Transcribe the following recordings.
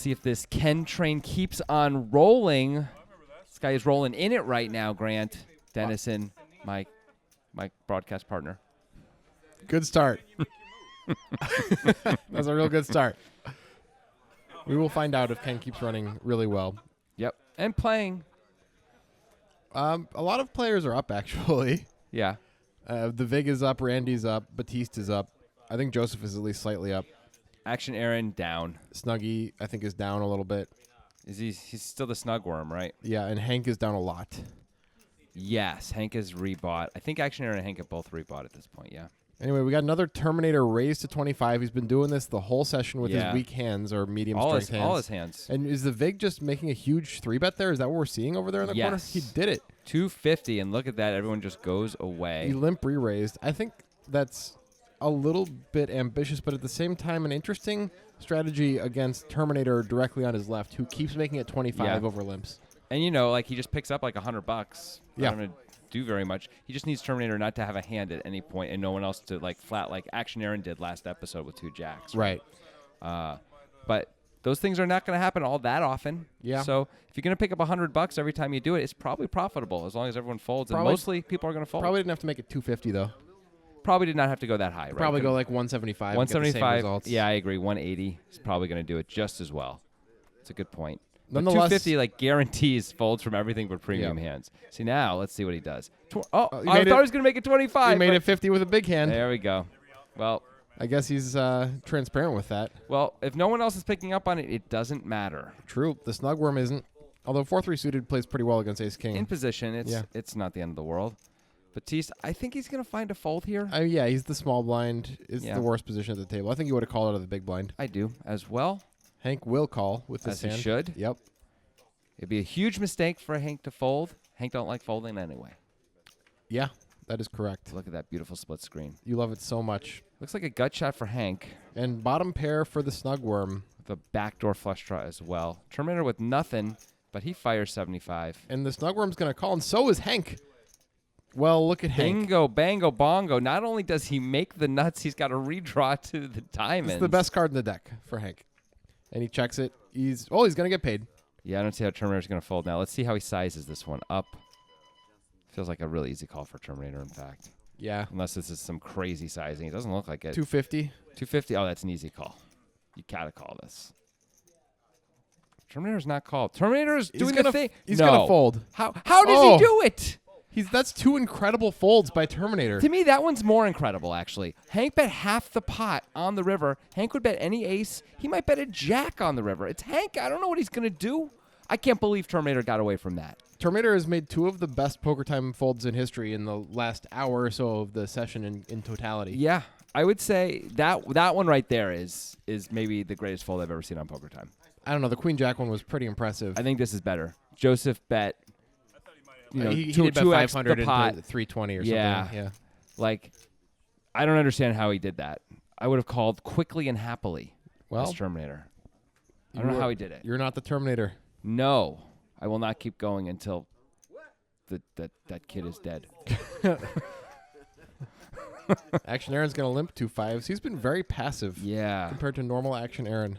see if this Ken train keeps on rolling. This guy is rolling in it right now, Grant Dennison, my broadcast partner. Good start. That's a real good start. We will find out if Ken keeps running really well. Yep, and playing. A lot of players are up, actually. Yeah. The Vig is up, Randy's up, Batiste is up. I think Joseph is at least slightly up. Action Aaron down. Snuggy, I think, is down a little bit. He's still the snug worm, right? Yeah, and Hank is down a lot. Yes, Hank is rebought. I think Action Aaron and Hank have both rebought at this point, yeah. Anyway, we got another Terminator raised to 25. He's been doing this the whole session with his weak hands or medium strength hands. All his hands. And is the Vig just making a huge 3-bet there? Is that what we're seeing over there in the corner? He did it. 250, and look at that. Everyone just goes away. He limp re-raised. I think that's a little bit ambitious, but at the same time, an interesting strategy against Terminator directly on his left, who keeps making it 25 over limps. And, he just picks up like $100. Yeah. Not going to do very much. He just needs Terminator not to have a hand at any point and no one else to, flat like Action Aaron did last episode with 2 jacks. Right. But those things are not going to happen all that often. Yeah. So if you're going to pick up $100 every time you do it, it's probably profitable as long as everyone folds. And mostly people are going to fold. Probably didn't have to make it 250, though. Probably did not have to go that high, right? Probably go like 175. 175. Yeah, I agree. 180 is probably going to do it just as well. It's a good point. Nonetheless, 250 guarantees folds from everything but premium hands. See, now let's see what he does. I thought he was going to make it 25. He made it 50 with a big hand. There we go. Well, I guess he's transparent with that. Well, if no one else is picking up on it, it doesn't matter. True. The snug worm isn't. Although 4-3 suited plays pretty well against ace king. In position, it's not the end of the world. Batiste, I think he's going to find a fold here. Yeah, he's the small blind. It's the worst position at the table. I think he would have called out of the big blind. I do as well. Hank will call with this hand. As he should. Yep. It'd be a huge mistake for Hank to fold. Hank don't like folding anyway. Yeah, that is correct. Look at that beautiful split screen. You love it so much. Looks like a gut shot for Hank. And bottom pair for the snug worm. The backdoor flush draw as well. Terminator with nothing, but he fires 75. And the snug worm's going to call, and so is Hank. Well, look at Hank. Bingo, bango, bongo. Not only does he make the nuts, he's got a redraw to the diamonds. It's the best card in the deck for Hank. And he checks it. He's going to get paid. Yeah, I don't see how Terminator's going to fold now. Let's see how he sizes this one up. Feels like a really easy call for Terminator, in fact. Yeah. Unless this is some crazy sizing. It doesn't look like it. 250. 250. Oh, that's an easy call. You got to call this. Terminator's not called. Terminator's doing the thing. He's going to fold. How does he do it? That's 2 incredible folds by Terminator. To me, that one's more incredible, actually. Hank bet half the pot on the river. Hank would bet any ace. He might bet a jack on the river. It's Hank. I don't know what he's going to do. I can't believe Terminator got away from that. Terminator has made 2 of the best poker time folds in history in the last hour or so of the session in totality. Yeah, I would say that one right there is maybe the greatest fold I've ever seen on poker time. I don't know. The Queen Jack one was pretty impressive. I think this is better. Joseph bet. He did bet 500 the pot. into 320 or something. Yeah. I don't understand how he did that. I would have called quickly and happily. Well, as Terminator. I don't know how he did it. You're not the Terminator. No, I will not keep going until that kid is dead. Action Aaron's going to limp 2 5s. He's been very passive. Yeah. Compared to normal Action Aaron.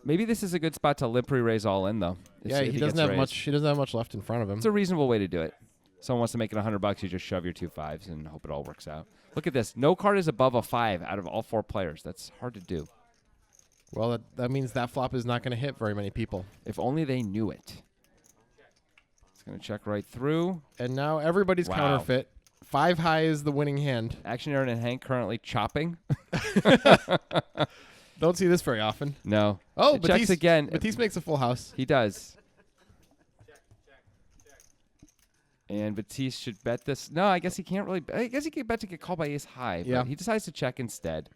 Maybe this is a good spot to limp re-raise all in, though. He doesn't have much. He doesn't have much left in front of him. It's a reasonable way to do it. Someone wants to make it $100, you just shove your 2 5s and hope it all works out. Look at this. No card is above a 5 out of all 4 players. That's hard to do. Well, that means that flop is not going to hit very many people. If only they knew it. It's going to check right through. And now everybody's counterfeit. 5 high is the winning hand. Action Aaron and Hank currently chopping. Don't see this very often. No. Oh, Batiste again. Batiste makes a full house. He does. And Batiste should bet this. No, I guess he can't really. I guess he could bet to get called by ace high. But he decides to check instead.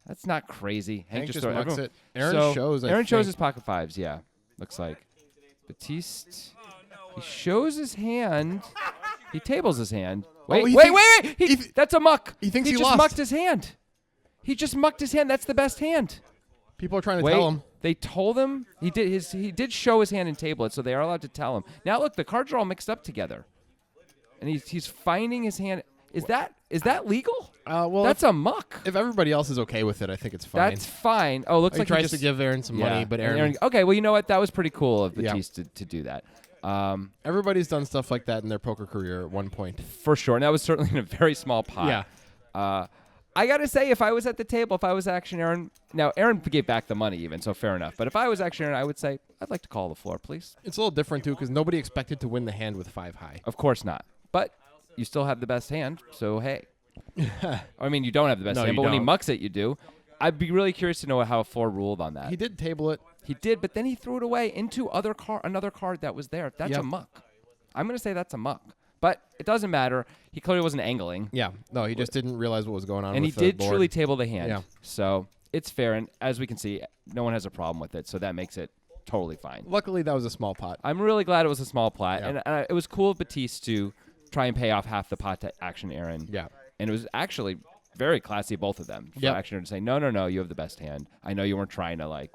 That's not crazy. Hank just mucks it. Aaron shows. Aaron shows his pocket 5s. Yeah, looks like. Batiste. He shows his hand. He tables his hand. Wait. That's a muck. He thinks he lost. just mucked his hand. He just mucked his hand. That's the best hand. People are trying to tell him. They told him he did show his hand and table it, so they are allowed to tell him. Now look, the cards are all mixed up together, and he's finding his hand. Is that legal? Well, That's a muck. if everybody else is okay with it, I think it's fine. That's fine. Oh, looks he like tries just to give Aaron some money, but Aaron okay, well, you know what? That was pretty cool of Yeah. Batiste to do that. everybody's done stuff like that in their poker career at one point. For sure. And that was certainly in a very small pot. Yeah. I got to say, if I was at the table, if I was Action Aaron, now Aaron gave back the money even, so fair enough. But if I was Action Aaron, I would say, I'd like to call the floor, please. It's a little different, too, because nobody expected to win the hand with 5 high. Of course not. But you still have the best hand, so hey. I mean, you don't have the best No, hand, you but when he don't. mucks it, you do. I'd be really curious to know how a floor ruled on that. He did table it. He did, but then he threw it away into another card that was there. That's Yep. a muck. I'm going to say that's a muck. But it doesn't matter. He clearly wasn't angling. Yeah. No, he just didn't realize what was going on And he with did the board. truly table the hand. Yeah. So it's fair. And as we can see, no one has a problem with it. So that makes it totally fine. Luckily, that was a small pot. I'm really glad it was a small plot. Yeah. And it was cool of Batiste to try and pay off half the pot to Action Aaron. Yeah. And it was actually very classy, both of them. For Yep. Action Aaron to say, no, you have the best hand. I know you weren't trying to,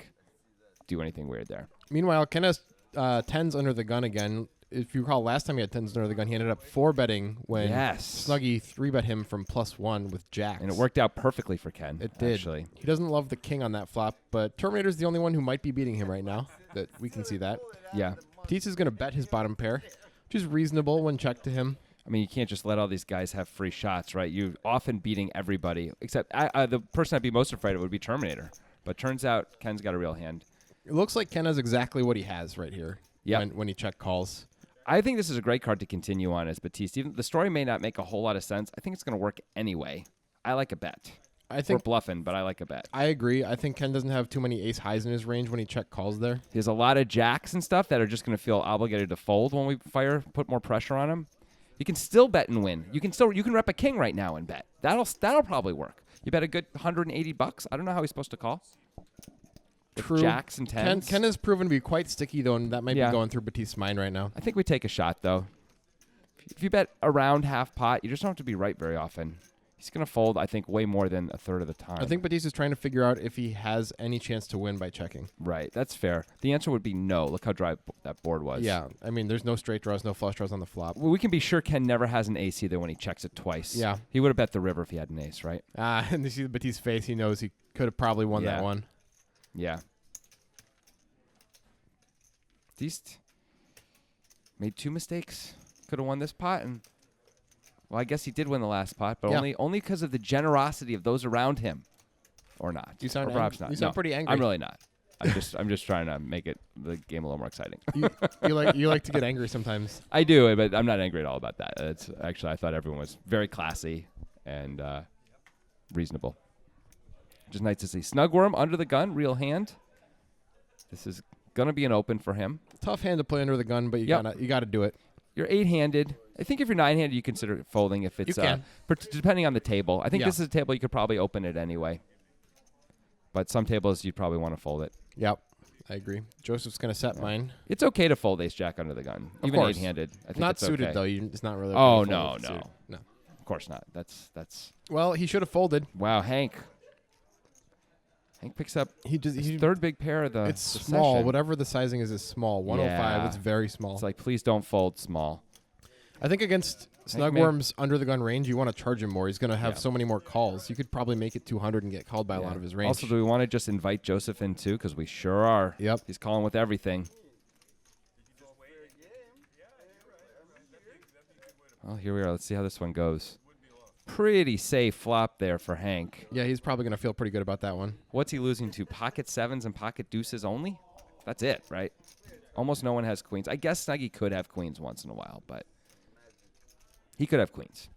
do anything weird there. Meanwhile, Ken has 10s under the gun again. If you recall, last time he had 10s under the gun, he ended up 4-betting when Yes. Snuggie 3-bet him from +1 with jacks. And it worked out perfectly for Ken. It did. Actually. He doesn't love the king on that flop, but Terminator's the only one who might be beating him right now. That we can see that. Yeah. Batiste is going to bet his bottom pair, which is reasonable when checked to him. I mean, you can't just let all these guys have free shots, right? You're often beating everybody, except the person I'd be most afraid of would be Terminator. But turns out Ken's got a real hand. It looks like Ken has exactly what he has right here. Yep. When he check calls. I think this is a great card to continue on as Batiste. Even the story may not make a whole lot of sense. I think it's going to work anyway. I like a bet. I We're think bluffing, but I like a bet. I agree. I think Ken doesn't have too many ace highs in his range when he check calls there. He has a lot of jacks and stuff that are just going to feel obligated to fold when we put more pressure on him. You can still bet and win. You can rep a king right now and bet. That'll probably work. You bet a good $180. I don't know how he's supposed to call. With True. Jacks and tens. Ken has proven to be quite sticky, though, and that might Yeah. be going through Batiste's mind right now. I think we take a shot, though. If you bet around half pot, you just don't have to be right very often. He's going to fold, I think, way more than a third of the time. I think Batiste is trying to figure out if he has any chance to win by checking. Right. That's fair. The answer would be no. Look how dry that board was. Yeah. I mean, there's no straight draws, no flush draws on the flop. Well, we can be sure Ken never has an ace either when he checks it twice. Yeah. He would have bet the river if he had an ace, right? And you see Batiste's face. He knows he could have probably won Yeah. that one. Yeah. Batiste made 2 mistakes. Could have won this pot, and well, I guess he did win the last pot, but Yeah. only because of the generosity of those around him, or not. You sound or perhaps angry. not. You sound No, pretty angry. I'm really not. I'm just trying to make the game a little more exciting. you like to get angry sometimes. I do, but I'm not angry at all about that. It's actually, I thought everyone was very classy and reasonable. Just nice to see. Snugworm under the gun, real hand. This is gonna be an open for him. Tough hand to play under the gun, but you Yep. got to do it. You're 8-handed. I think if you're 9-handed, you consider it folding if it's You can. Depending on the table. I think Yeah. this is a table you could probably open it anyway. But some tables you'd probably want to fold it. Yep. I agree. Joseph's going to set mine. It's okay to fold ace jack under the gun, Of even course. 8-handed. I think Not it's suited, okay. though. It's not really. Oh, okay to no, fold no. suited. No. Of course not. That's. Well, he should have folded. Wow, Hank. Hank picks up his third big pair of the. It's the small. session. Whatever the sizing is small. 105. Yeah. It's very small. It's like, please don't fold small. I think against Snugworm's under the gun range, you want to charge him more. He's going to have so many more calls. You could probably make it 200 and get called by a lot of his range. Also, do we want to just invite Joseph in too? Because we sure are. Yep. He's calling with everything. Well, here we are. Let's see how this one goes. Pretty safe flop there for Hank. Yeah, he's probably going to feel pretty good about that one. What's he losing to? Pocket sevens and pocket deuces only? That's it, right? Almost no one has queens. I guess Snuggie could have queens once in a while, but he could have queens.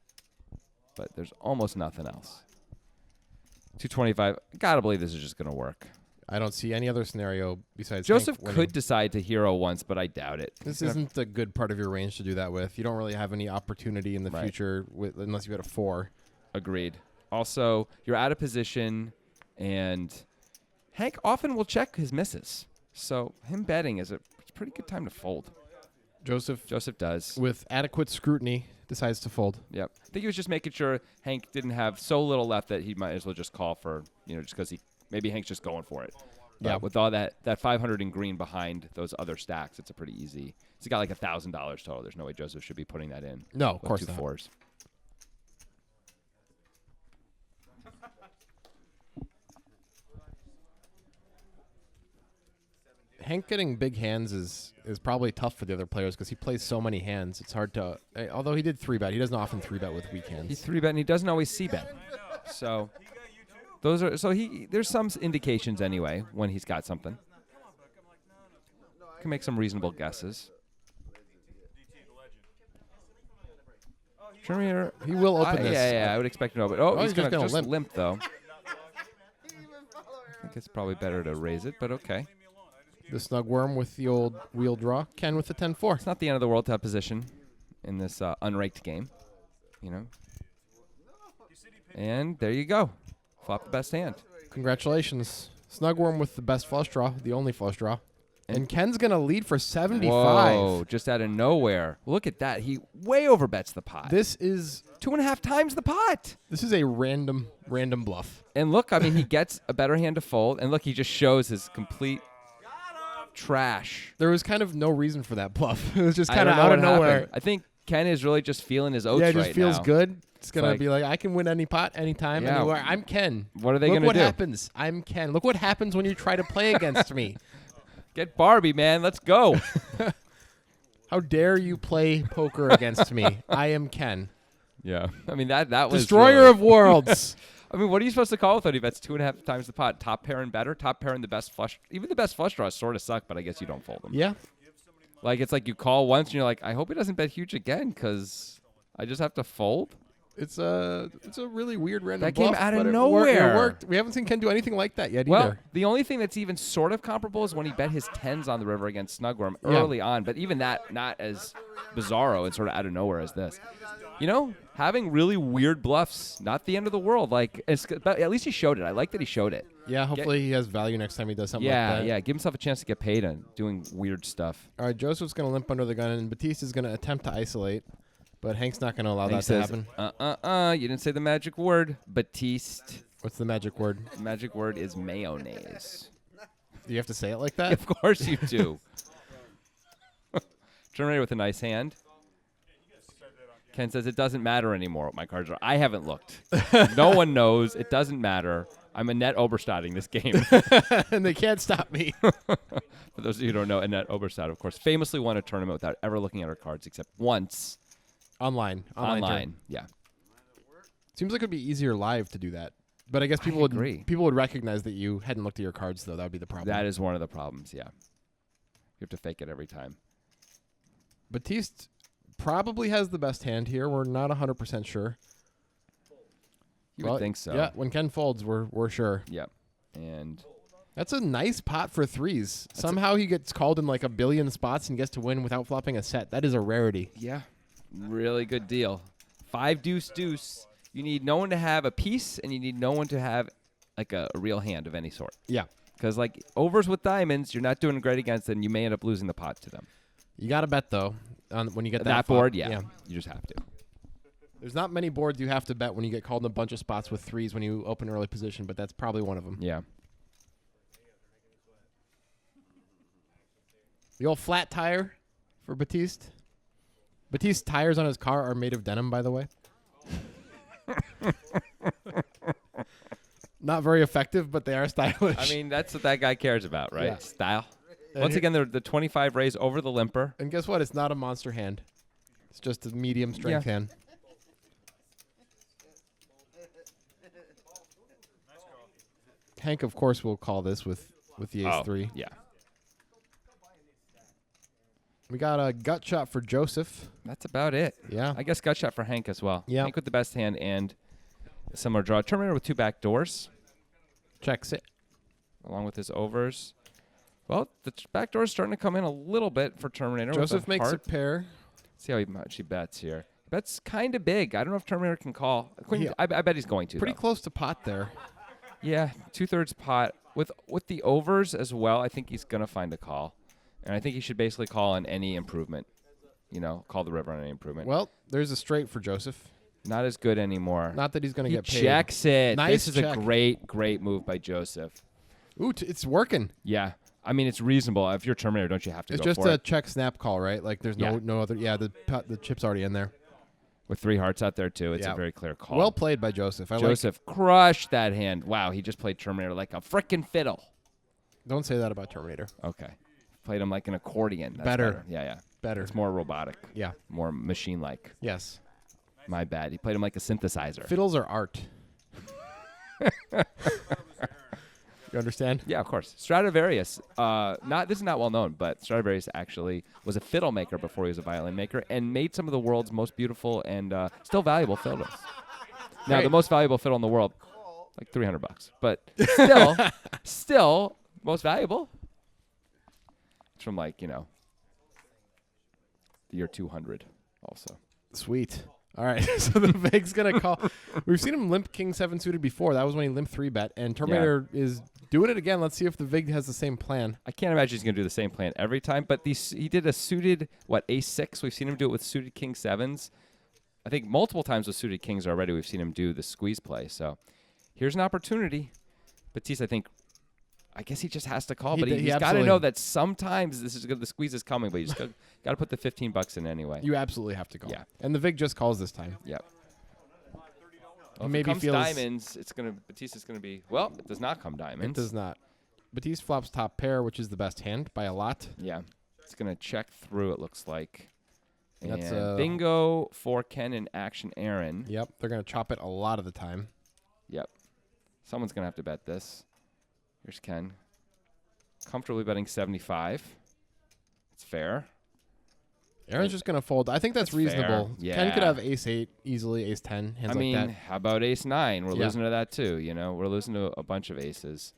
But there's almost nothing else. 225. Gotta believe this is just going to work. I don't see any other scenario besides Joseph Hank winning. could decide to hero once, but I doubt it. This He's gonna- isn't a good part of your range to do that with. You don't really have any opportunity in the Right. future unless you had a 4. Agreed. Also, you're out of position, and Hank often will check his misses. So him betting is a pretty good time to fold. Joseph does. with adequate scrutiny, decides to fold. Yep. I think he was just making sure Hank didn't have so little left that he might as well just call for, just because maybe Hank's just going for it. But Yeah. with all that 500 in green behind those other stacks, it's a pretty easy. He's got like $1,000 total. There's no way Joseph should be putting that in. No, of with course two not. fours. Hank getting big hands is probably tough for the other players because he plays so many hands. It's hard to. Although he did 3-bet, he doesn't often 3-bet with weak hands. He's 3-bet and he doesn't always c-bet. So those are there's some indications anyway when he's got something. Can make some reasonable guesses. Terminator. He will open this. Yeah, I would expect to know. But he's just gonna gonna limp though. I think it's probably better to raise it, but okay. The snug worm with the old wheel draw. Ken with the 10-4. It's not the end of the world to have position in this unraked game, you know. And there you go. Flop the best hand. Congratulations. Snug worm with the best flush draw, the only flush draw. And Ken's going to lead for 75. Whoa, just out of nowhere. Look at that. He way overbets the pot. This is 2.5 times the pot. This is a random bluff. And look, I mean, he gets a better hand to fold. And look, he just shows his complete trash. There was kind of no reason for that bluff. It was just I kind don't of know out what of nowhere. happened. I think Ken is really just feeling his oats Yeah, it right just feels now. good. It's going to like- be like, I can win any pot, anytime, Yeah. anywhere. I'm Ken. What are they Look going to what do? happens. I'm Ken. Look what happens when you try to play against me. Get Barbie, man. Let's go. How dare you play poker against me? I am Ken. Yeah. I mean, that was Destroyer really- of worlds. I mean, what are you supposed to call with it? He bets 2.5 times the pot. Top pair and better. Top pair and the best flush. Even the best flush draws sort of suck, but I guess you don't fold them. Yeah. Like, it's like you call once and you're like, I hope he doesn't bet huge again because I just have to fold. It's a really weird random That came bluff, out of but it nowhere. worked. We haven't seen Ken do anything like that yet Well, either. the only thing that's even sort of comparable is when he bet his 10s on the river against Snugworm early on, but even that not as bizarro and sort of out of nowhere as this. You know, having really weird bluffs, not the end of the world. Like, but at least he showed it. I like that he showed it. Yeah, hopefully he has value next time he does something like that. Yeah, give himself a chance to get paid on doing weird stuff. All right, Joseph's going to limp under the gun, and Batista's going to attempt to isolate, but Hank's not going to allow Hank that to says, happen. you didn't say the magic word, Batiste. What's the magic word? The magic word is mayonnaise. Do you have to say it like that? Of course you do. Terminator with a nice hand. Ken says, it doesn't matter anymore what my cards are. I haven't looked. No one knows. It doesn't matter. I'm Annette Oberstadting this game. And they can't stop me. For those of you who don't know, Annette Oberstadt, of course, famously won a tournament without ever looking at her cards except once. Online. Online. Yeah. Seems like it would be easier live to do that. But I guess people agree. would recognize that you hadn't looked at your cards, though. That would be the problem. That is one of the problems, yeah. You have to fake it every time. Batiste probably has the best hand here. We're not 100% sure. You would think so. Yeah, when Ken folds, we're sure. Yep. And That's a nice pot for threes. Somehow he gets called in like a billion spots and gets to win without flopping a set. That is a rarity. yeah, really good deal. 5 deuce deuce. You need no one to have a piece, and you need no one to have like a real hand of any sort. Yeah. Because like overs with diamonds, you're not doing great against, and you may end up losing the pot to them. You got to bet, though, when you get That flop. board, yeah, you just have to. There's not many boards you have to bet when you get called in a bunch of spots with threes when you open early position, but that's probably one of them. Yeah. The old flat tire for Batiste. Batiste's tires on his car are made of denim, by the way. Not very effective, but they are stylish. I mean, that's what that guy cares about, right? Yeah. Style. And Once here- again, the 25 raise over the limper. And guess what? It's not a monster hand. It's just a medium strength Yeah. hand. Hank, of course, will call this with the ace-3. Yeah. We got a gut shot for Joseph. That's about it. Yeah. I guess gut shot for Hank as well. Yeah. Hank with the best hand and a similar draw. Terminator with 2 back doors, Checks it. along with his overs. Well, the back door is starting to come in a little bit for Terminator. with Joseph a makes a heart. pair. See how much he bets here. He bets kind of big. I don't know if Terminator can call. Yeah. I bet he's going to. Pretty though. close to pot there. Yeah, 2/3 pot. With the overs as well, I think he's going to find a call. And I think he should basically call on any improvement. You know, call the river on any improvement. Well, there's a straight for Joseph. Not as good anymore. Not that he's going to He get paid. checks it. Nice This is check. a great move by Joseph. Ooh, it's working. Yeah. I mean, it's reasonable. If you're Terminator, don't you have to It's go just for a it? check snap call, right? Like there's Yeah. no other. Yeah, the chip's already in there. With 3 hearts out there, too. It's Yeah. a very clear call. Well played by Joseph. I Joseph crushed that hand. Wow, he just played Terminator like a frickin' fiddle. Don't say that about Terminator. Okay. played him like an accordion. That's Better. Yeah. Better. It's more robotic. Yeah. More machine-like. Yes. My bad. He played him like a synthesizer. Fiddles are art. You understand? Yeah, of course. Stradivarius. This is not well known, but Stradivarius actually was a fiddle maker before he was a violin maker, and made some of the world's most beautiful and still valuable fiddles. Now, the most valuable fiddle in the world, like $300, but still most valuable. It's from the year 200, also. Sweet. All right, so the Vig's going to call. We've seen him limp King 7 suited before. That was when he limped 3-bet, and Terminator is doing it again. Let's see if the Vig has the same plan. I can't imagine he's going to do the same plan every time, but he did a suited, ace-6? We've seen him do it with suited King 7s. I think multiple times with suited Kings already we've seen him do the squeeze play. So here's an opportunity. Batiste, I guess he just has to call, but he's got to know that sometimes the squeeze is coming, but you just got to put the $15 in anyway. You absolutely have to call. Yeah. And the Vig just calls this time. Yep. Well, maybe if it comes diamonds, Batiste is going to be, it does not come diamonds. It does not. Batiste flops top pair, which is the best hand by a lot. Yeah. It's going to check through, it looks like. And That's bingo for Ken and Action Aaron. Yep. They're going to chop it a lot of the time. Yep. Someone's going to have to bet this. Here's Ken. Comfortably betting 75. It's fair. Aaron's just going to fold. I think that's reasonable. Fair. Yeah. Ken could have ace-8 easily, ace-10, hands like that. How about ace-9? We're losing to that too, We're losing to a bunch of aces.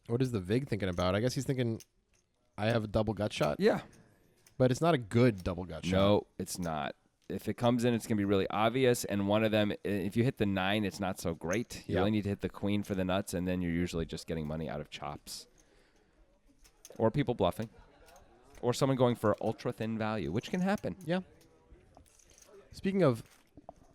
What is the Vig thinking about? I guess he's thinking, I have a double gut shot. Yeah. But it's not a good double gut shot. No, it's not. If it comes in, it's going to be really obvious. And one of them, if you hit the 9, it's not so great. You only need to hit the queen for the nuts, and then you're usually just getting money out of chops. Or people bluffing. Or someone going for ultra thin value, which can happen. Yeah. Speaking of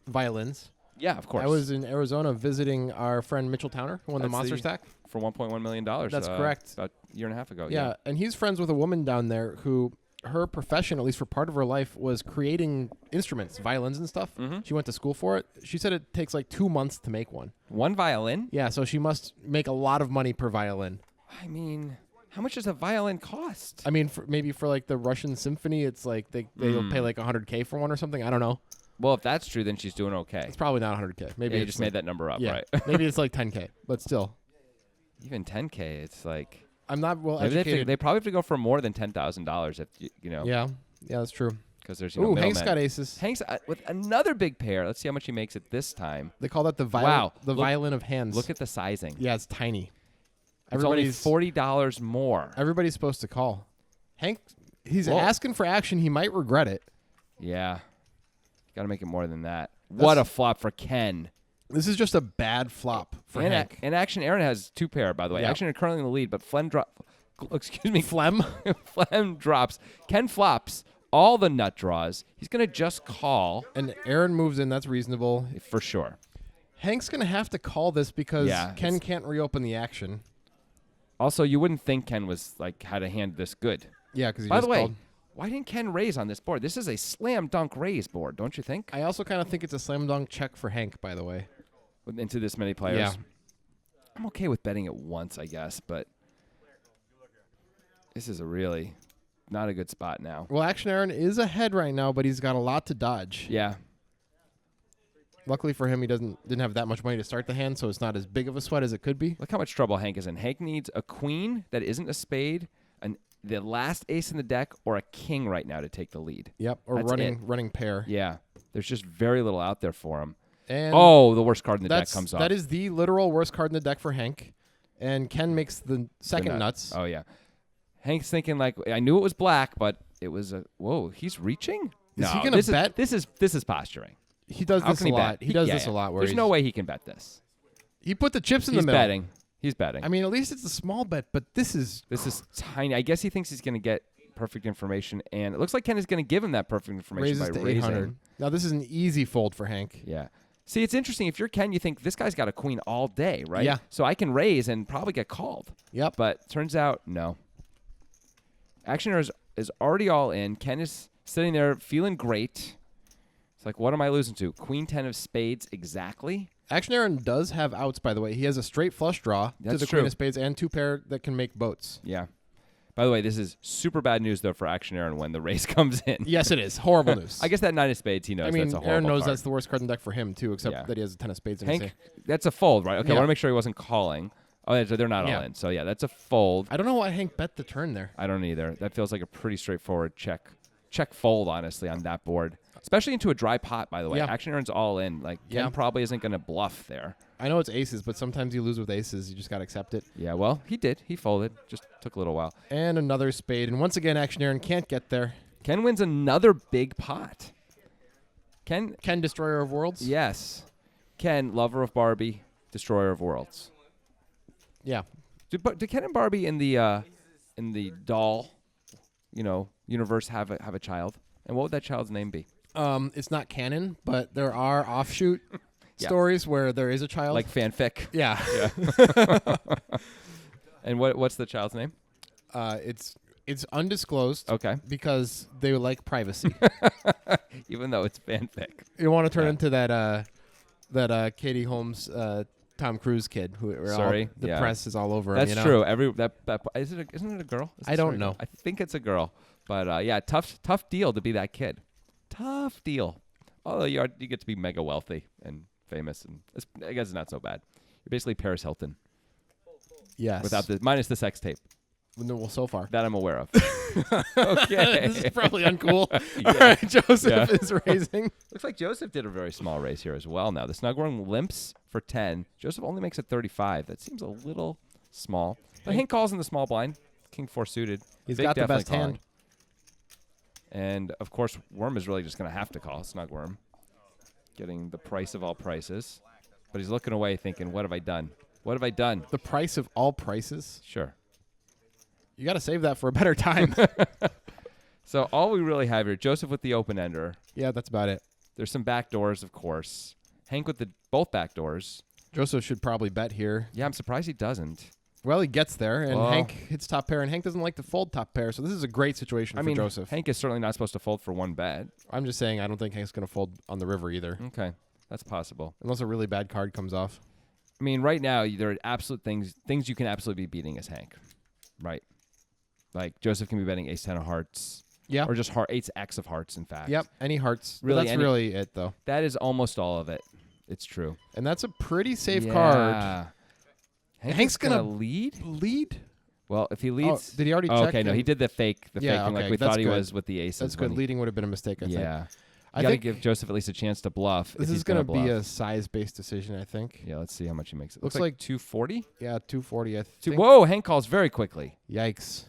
violins. Yeah, of course. I was in Arizona visiting our friend Mitchell Towner, who won the Monster Stack. For $1.1 million. That's correct. About a year and a half ago. Yeah, and he's friends with a woman down there who, her profession, at least for part of her life, was creating instruments, violins and stuff. Mm-hmm. She went to school for it. She said it takes like 2 months to make one. One violin? Yeah, so she must make a lot of money per violin. I mean, how much does a violin cost? I mean, maybe for like the Russian symphony, it's like they'll pay like $100K for one or something. I don't know. Well, if that's true, then she's doing okay. It's probably not $100K. Maybe you just made that number up, right? Maybe it's like $10K, but still. Even $10K, it's like I'm not well educated. They probably have to go for more than $10,000 if you know. Yeah, that's true. Because there's Hank's got aces. Hank's with another big pair. Let's see how much he makes it this time. They call that the violin of hands. Look at the sizing. Yeah, it's tiny. It's only $40 more. Everybody's supposed to call. Hank, he's asking for action. He might regret it. Yeah. Got to make it more than that. What a flop for Ken. This is just a bad flop for Hank. And Action Aaron has 2 pair, by the way. Yep. Action Aaron currently in the lead, but Flem drops. Ken flops all the nut draws. He's going to just call. And Aaron moves in. That's reasonable. For sure. Hank's going to have to call this because Ken can't reopen the action. Also, you wouldn't think Ken was had a hand this good. Yeah, because by the way, why didn't Ken raise on this board? This is a slam dunk raise board, don't you think? I also kind of think it's a slam dunk check for Hank, by the way. Into this many players? Yeah. I'm okay with betting it once, I guess, but this is a really not a good spot now. Well, Action Aaron is ahead right now, but he's got a lot to dodge. Yeah. Luckily for him, he didn't have that much money to start the hand, so it's not as big of a sweat as it could be. Look how much trouble Hank is in. Hank needs a queen that isn't a spade, the last ace in the deck, or a king right now to take the lead. Yep, or running pair. Yeah. There's just very little out there for him. And the worst card in the deck comes off. That is the literal worst card in the deck for Hank. And Ken makes the second nuts. Oh, yeah. Hank's thinking I knew it was black, but it was whoa, he's reaching? Is he going to bet? This is posturing. He does this a lot. He does this a lot. There's no way he can bet this. He put the chips in the middle. He's betting. I mean, at least it's a small bet, but this is tiny. I guess he thinks he's going to get perfect information, and it looks like Ken is going to give him that perfect information by raising. 800. Now, this is an easy fold for Hank. Yeah. See, it's interesting. If you're Ken, you think this guy's got a queen all day, right? Yeah. So I can raise and probably get called. Yep. But turns out, no. Action is already all in. Ken is sitting there feeling great. It's like, what am I losing to? Queen 10 of spades exactly? Action Aaron does have outs, by the way. He has a straight flush draw to the queen of spades and 2 pair that can make boats. Yeah. By the way, this is super bad news, though, for Action Aaron when the race comes in. Yes, it is. Horrible news. I guess that 9 of spades, he knows I mean, that's a horrible Aaron knows card. that's the worst card in the deck for him, too, except Yeah. that he has a 10 of spades in his hand. Hank, that's a fold, right? Okay, I Yeah. want to make sure he wasn't calling. Oh, so they're not all in. So, yeah, that's a fold. I don't know why Hank bet the turn there. I don't either. That feels like a pretty straightforward check fold, honestly, on that board. Especially into a dry pot, by the way. Yeah. Action Aaron's all in. Like, Ken probably isn't going to bluff there. I know it's aces, but sometimes you lose with aces. You just got to accept it. Yeah, well, he did. He folded. Just took a little while. And another spade. And once again, Action Aaron can't get there. Ken wins another big pot. Ken, Destroyer of Worlds? yes. Ken, lover of Barbie, destroyer of worlds. Yeah. Do Ken and Barbie in the doll, universe have a child? And what would that child's name be? It's not canon, but there are offshoot stories where there is a child. Like fanfic. Yeah. And what's the child's name? It's undisclosed. Okay. Because they like privacy. Even though it's fanfic. You want to turn into that Katie Holmes, Tom Cruise kid who the press is all over. That's him, true. Isn't it a girl? I don't know. I think it's a girl. But yeah, tough deal to be that kid. Tough deal. Although you get to be mega wealthy and famous, and I guess it's not so bad. You're basically Paris Hilton. Yes. Minus the sex tape. Well, so far. That I'm aware of. Okay. This is probably uncool. All right, Joseph is raising. Looks like Joseph did a very small raise here as well now. The Snugworm limps for 10. Joseph only makes it 35. That seems a little small. But Hank calls in the small blind. King 4 suited. He's got the best hand. And, of course, Worm is really just going to have to call. Snugworm. Getting the price of all prices. But he's looking away thinking, what have I done? What have I done? The price of all prices? Sure. You got to save that for a better time. So all we really have here, Joseph with the open-ender. Yeah, that's about it. There's some back doors, of course. Hank with both back doors. Joseph should probably bet here. Yeah, I'm surprised he doesn't. Well, he gets there, and Hank hits top pair, and Hank doesn't like to fold top pair, so this is a great situation for Joseph. Hank is certainly not supposed to fold for one bet. I'm just saying I don't think Hank's going to fold on the river either. Okay, that's possible. Unless a really bad card comes off. I mean, right now, there are absolute things you can absolutely be beating as Hank. Right. Like, Joseph can be betting ace-10 of hearts. Yeah. Or just ace-x of hearts, in fact. Yep, any hearts. Really, that's really it, though. That is almost all of it. It's true. And that's a pretty safe card. Hank's going to lead? Lead? Well, if he leads... did he already check? Okay, no, he did the fake thing like we thought he was with the aces. That's good. Leading would have been a mistake, I think. Yeah. You got to give Joseph at least a chance to bluff. This is going to be a size-based decision, I think. Yeah, let's see how much he makes. It looks like 240? Yeah, 240, I think. Whoa, Hank calls very quickly. Yikes.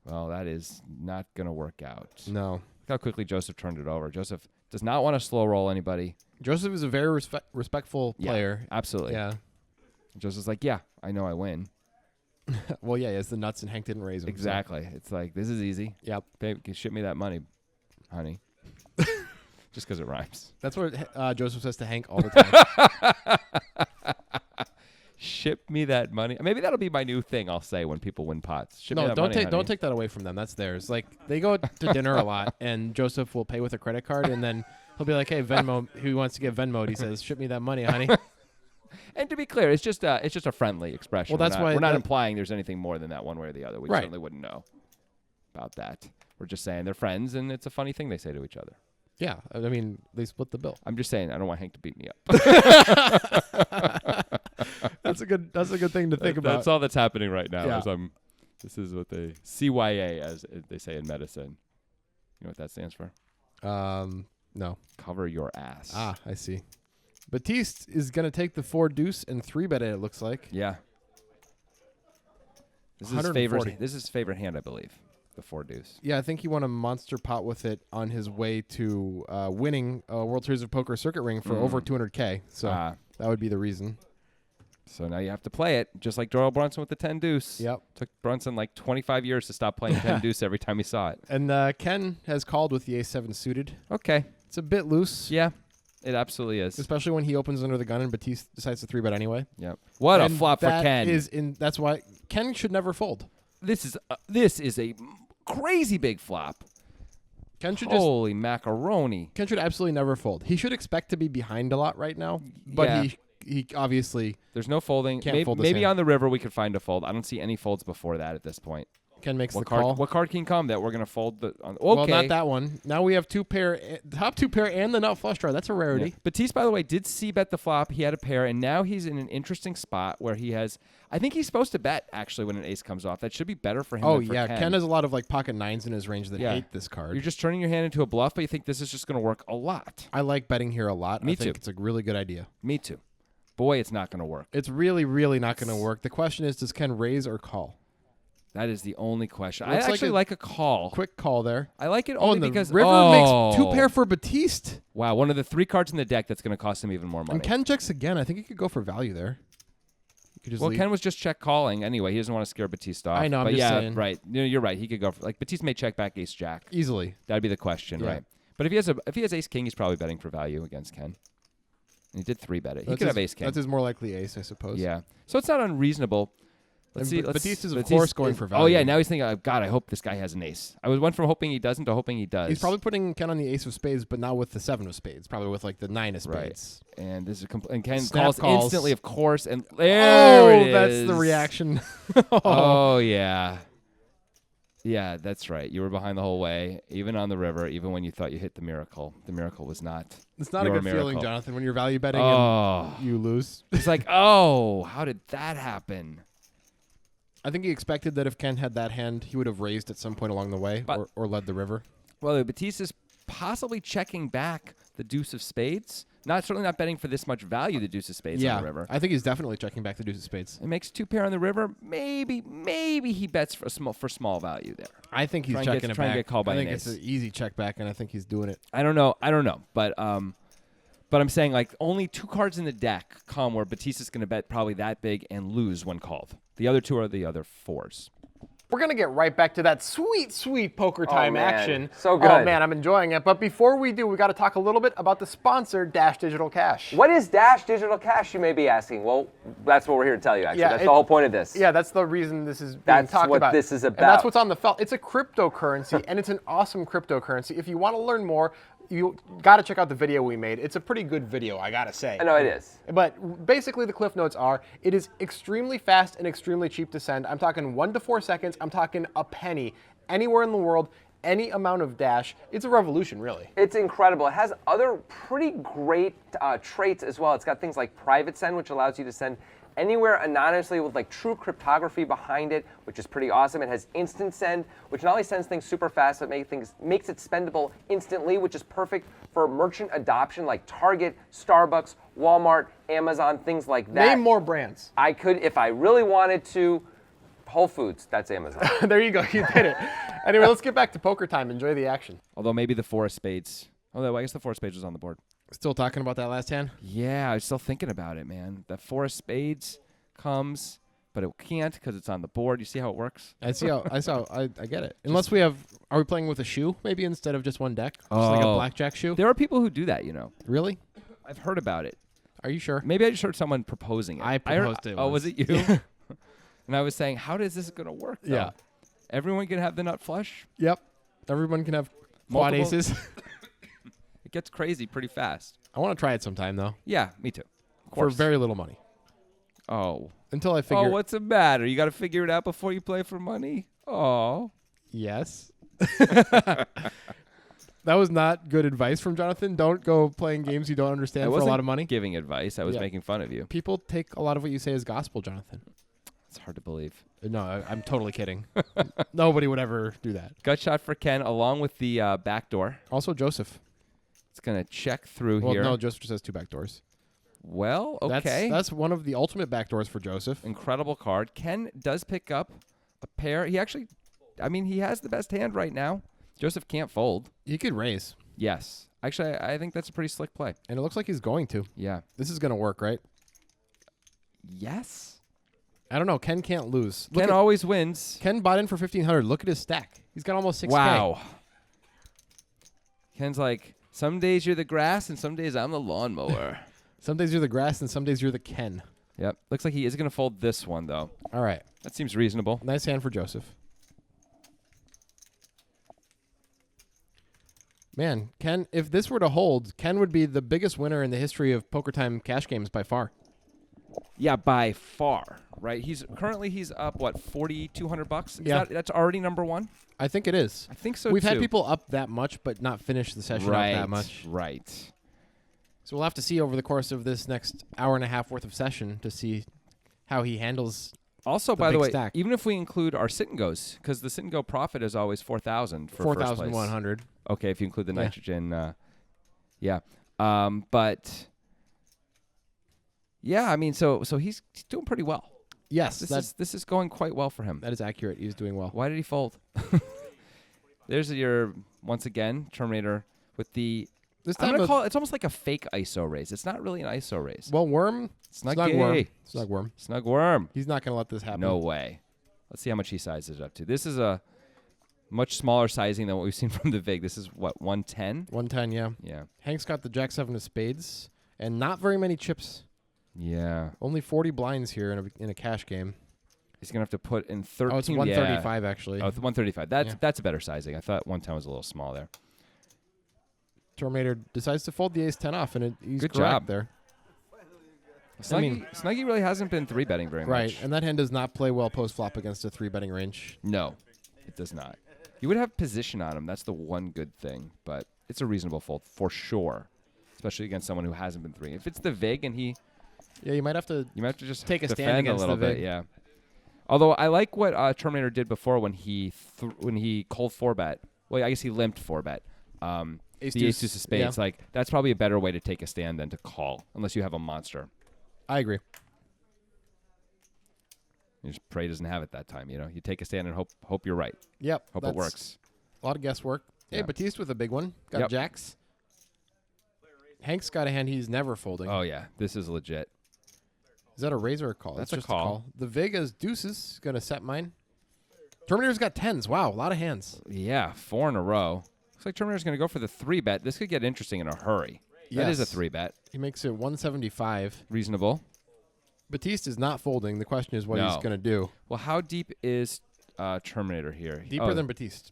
Well, that is not going to work out. No. Look how quickly Joseph turned it over. Joseph does not want to slow roll anybody. Joseph is a very respectful player. Absolutely. Yeah. Joseph's like, yeah, I know I win. Well, yeah, he has the nuts, and Hank didn't raise him. Exactly. So. It's like, this is easy. Yep. Babe, ship me that money, honey. Just because it rhymes. That's what Joseph says to Hank all the time. Ship me that money. Maybe that'll be my new thing I'll say when people win pots. Ship me that money, don't take that away from them. That's theirs. Like, they go to dinner a lot, and Joseph will pay with a credit card, and then he'll be like, hey, Venmo, who wants to give Venmo? He says, ship me that money, honey. And to be clear, it's just a friendly expression. Well, we're not implying there's anything more than that one way or the other. We certainly wouldn't know about that. We're just saying they're friends, and it's a funny thing they say to each other. Yeah, I mean, they split the bill. I'm just saying I don't want Hank to beat me up. That's a good thing to think about. That's all that's happening right now. Yeah. This is what they CYA, as they say in medicine. You know what that stands for? No. Cover your ass. Ah, I see. Batiste is going to take the 4 deuce and 3-bet it looks like. Yeah. This is his favorite hand, I believe. The 4 deuce. Yeah, I think he won a monster pot with it on his way to winning a World Series of Poker circuit ring for over $200K. So that would be the reason. So now you have to play it, just like Doyle Brunson with the 10 deuce. Yep. Took Brunson like 25 years to stop playing 10 deuce every time he saw it. And Ken has called with the ace-7 suited. Okay. It's a bit loose. Yeah, it absolutely is. Especially when he opens under the gun and Batiste decides to 3-bet anyway. Yep. What a flop for Ken. That's why Ken should never fold. This is a crazy big flop. Ken should Holy macaroni. Ken should absolutely never fold. He should expect to be behind a lot right now, but he obviously there's no folding. Can't fold this maybe hand. on the river we could find a fold. I don't see any folds before that at this point. Ken makes What the card? call. What card can come that we're gonna fold? Okay. Well, not that one. Now we have top two pair and the nut flush draw. That's a rarity. Yeah. Batiste, by the way, did c-bet the flop. He had a pair, and now he's in an interesting spot where he has. I think he's supposed to bet actually when an ace comes off. That should be better for him. Oh than for yeah, Ken. Ken has a lot of like pocket nines in his range that Yeah. hate this card. You're just turning your hand into a bluff, but you think this is just gonna work a lot. I like betting here a lot. Me I think too. It's a really good idea. Me too. Boy, it's not gonna work. It's really, really not going to work. The question is, does Ken raise or call? That is the only question. I Looks like actually a like a call. Quick call there. I like it Oh, only and the because river makes two pair for Batiste. Wow, one of the 3 cards in the deck that's going to cost him even more money. And Ken checks again. I think he could go for value there. You could just Well, leave. Ken was just check calling anyway. He doesn't want to scare Batiste off. I know, I'm but just yeah, saying. right. You're right. He could go for like Batiste may check back Ace Jack. Easily. That'd be the question, Yeah. right? But if he has Ace King, he's probably betting for value against Ken. And he did 3-bet it. He That's could his- have Ace King. That's his more likely ace, I suppose. Yeah. So it's not unreasonable. Let's see. Batiste is, of course, going for value. Oh, yeah. Now he's thinking, oh, God, I hope this guy has an ace. I went from hoping he doesn't to hoping he does. He's probably putting Ken on the ace of spades, but not with the 7 of spades. Probably with like the 9 of Right. spades. And this is and Ken Snap calls instantly, of course. And there it is. That's the reaction. Oh, yeah. Yeah, that's right. You were behind the whole way, even on the river, even when you thought you hit the miracle. The miracle was not. It's not a your good feeling, miracle. Jonathan, when you're value betting Oh. and you lose. It's like, oh, how did that happen? I think he expected that if Ken had that hand, he would have raised at some point along the way But- or led the river. Well, Batiste is possibly checking back the deuce of spades. Certainly not betting for this much value, the deuce of spades on the river. I think he's definitely checking back the deuce of spades. It makes 2 pair on the river. Maybe he bets for small value there. I think he's Try and checking get- it try and back. get called by I an think it's ace. an easy check back, and I think he's doing it. I don't know, but I'm saying like only 2 cards in the deck come where Batista's going to bet probably that big and lose when called. The other 2 are the other 4s. We're going to get right back to that sweet, sweet poker time man. action. So good. Oh, man, I'm enjoying it. But before we do, we got to talk a little bit about the sponsor, Dash Digital Cash. What is Dash Digital Cash, you may be asking? Well, that's what we're here to tell you, actually. Yeah, That's the whole point of this. Yeah, that's the reason this is being That's talked what about. this is And about. that's what's on the felt. It's a cryptocurrency, and it's an awesome cryptocurrency. If you want to learn more, you got to check out the video we made. It's a pretty good video, I got to say. I know it is. But basically the cliff notes are, it is extremely fast and extremely cheap to send. I'm talking 1 to 4 seconds. I'm talking a penny. Anywhere in the world, any amount of Dash. It's a revolution, really. It's incredible. It has other pretty great traits as well. It's got things like private send, which allows you to send anywhere anonymously with like true cryptography behind it, which is pretty awesome. It has instant send, which not only sends things super fast, but makes it spendable instantly, which is perfect for merchant adoption like Target, Starbucks, Walmart, Amazon, things like that. Name more brands. I could, if I really wanted to, Whole Foods, that's Amazon. There you go, you did it. Anyway, let's get back to poker time. Enjoy the action. Although maybe the 4 of spades. Although I guess the 4 of spades was on the board. Still talking about that last hand? Yeah, I was still thinking about it, man. The 4 of spades comes, but it can't because it's on the board. You see how it works? I get it. Unless we have, are we playing with a shoe maybe instead of just one deck? Just like a Oh. blackjack shoe? There are people who do that, you know. Really? I've heard about it. Are you sure? Maybe I just heard someone proposing it. I proposed it Oh, was once. it you? And I was saying, how is this going to work, though? Yeah. Everyone can have the nut flush? Yep. Everyone can have quad Multiple- aces. It gets crazy pretty fast. I want to try it sometime, though. Yeah, me too. Of For course. very little money. Oh. Until I figure... Oh, what's the matter? You got to figure it out before you play for money? Oh. Yes. That was not good advice from Jonathan. Don't go playing games you don't I understand for a wasn't lot of money. giving advice. I was Yeah. making fun of you. People take a lot of what you say as gospel, Jonathan. It's hard to believe. No, I'm totally kidding. Nobody would ever do that. Gut shot for Ken along with the back door. Also, Joseph. It's going to check through Well, here. no, Joseph just has 2 backdoors. Well, okay. That's one of the ultimate backdoors for Joseph. Incredible card. Ken does pick up a pair. He actually, I mean, he has the best hand right now. Joseph can't fold. He could raise, Yes. Actually, I think that's a pretty slick play. and it looks like he's going to. Yeah. This is going to work, right? Yes. I don't know. Ken can't lose. Look Ken at- always wins. Ken bought in for 1,500. Look at his stack. He's got almost 6K. Wow. Ken's like, some days you're the grass and some days I'm the lawnmower. Some days you're the grass, and some days you're the Ken. Yep. Looks like he is going to fold this one, though. All right. That seems reasonable. Nice hand for Joseph. Man, Ken, if this were to hold, Ken would be the biggest winner in the history of Poker Time cash games by far. Yeah, by far, right? He's up what, $4,200? Yeah. That's already number one. I think it is. I think so. We've too. had people up that much, but not finish the session up that much. Right. So we'll have to see over the course of this next hour and a half worth of session to see how he handles. Also, the by the big way, stack. even if we include our sit and goes, because the sit and go profit is always 4,000 for first place. 4,100. Okay, if you include the Yeah. nitrogen, yeah. But yeah, I mean, so he's doing pretty well. Yes, This is going quite well for him. that is accurate. He's doing well. Why did he fold? There's your once again Terminator with the. This I'm time, gonna call it. It's almost like a fake ISO raise. It's not really an ISO raise. well, Worm, Snuggy. Snugworm. Snug worm. He's not going to let this happen. No way. Let's see how much he sizes it up to. This is a much smaller sizing than what we've seen from the VIG. This is what, 110? 110, yeah. Yeah. Hank's got the Jack 7 of spades, and not very many chips. Yeah. Only 40 blinds here in a cash game. He's gonna have to put in 13. Oh, it's 135 actually. Oh, it's 135. That's a better sizing. I thought 110 was a little small there. Terminator decides to fold the ace-10 off, and he's Good correct job. there. Snuggy really hasn't been 3-betting very Right, much. and that hand does not play well post-flop against a 3-betting range. No, it does not. You would have position on him. That's the one good thing, but it's a reasonable fold for sure, especially against someone who hasn't been 3. If it's the VIG and he, Yeah, you might have to you might have to just take a stand defend against a little the bit. VIG. Yeah. Although I like what Terminator did before when he cold 4-bet. Well, I guess he limped 4-bet. Ace The ace deuce of spades. yeah. Like that's probably a better way to take a stand than to call, unless you have a monster. I agree. You just pray he doesn't have it that time. You know, you take a stand and hope you're right. Yep. Hope it that's works. A lot of guesswork. Hey, Yeah. Batiste with a big one. Got Yep. jacks. Hank's got a hand he's never folding. Oh yeah, this is legit. Is that a raise or a call? That's It's a just call. The Vega's deuces going to set mine. Terminator's got 10s. Wow, a lot of hands. Yeah, 4 in a row. Looks like Terminator's going to go for the 3-bet. This could get interesting in a hurry. That is a Yes. 3-bet. He makes it 175. Reasonable. Batiste is not folding. The question is what he's No. going to do. Well, how deep is Terminator here? Deeper than Batiste.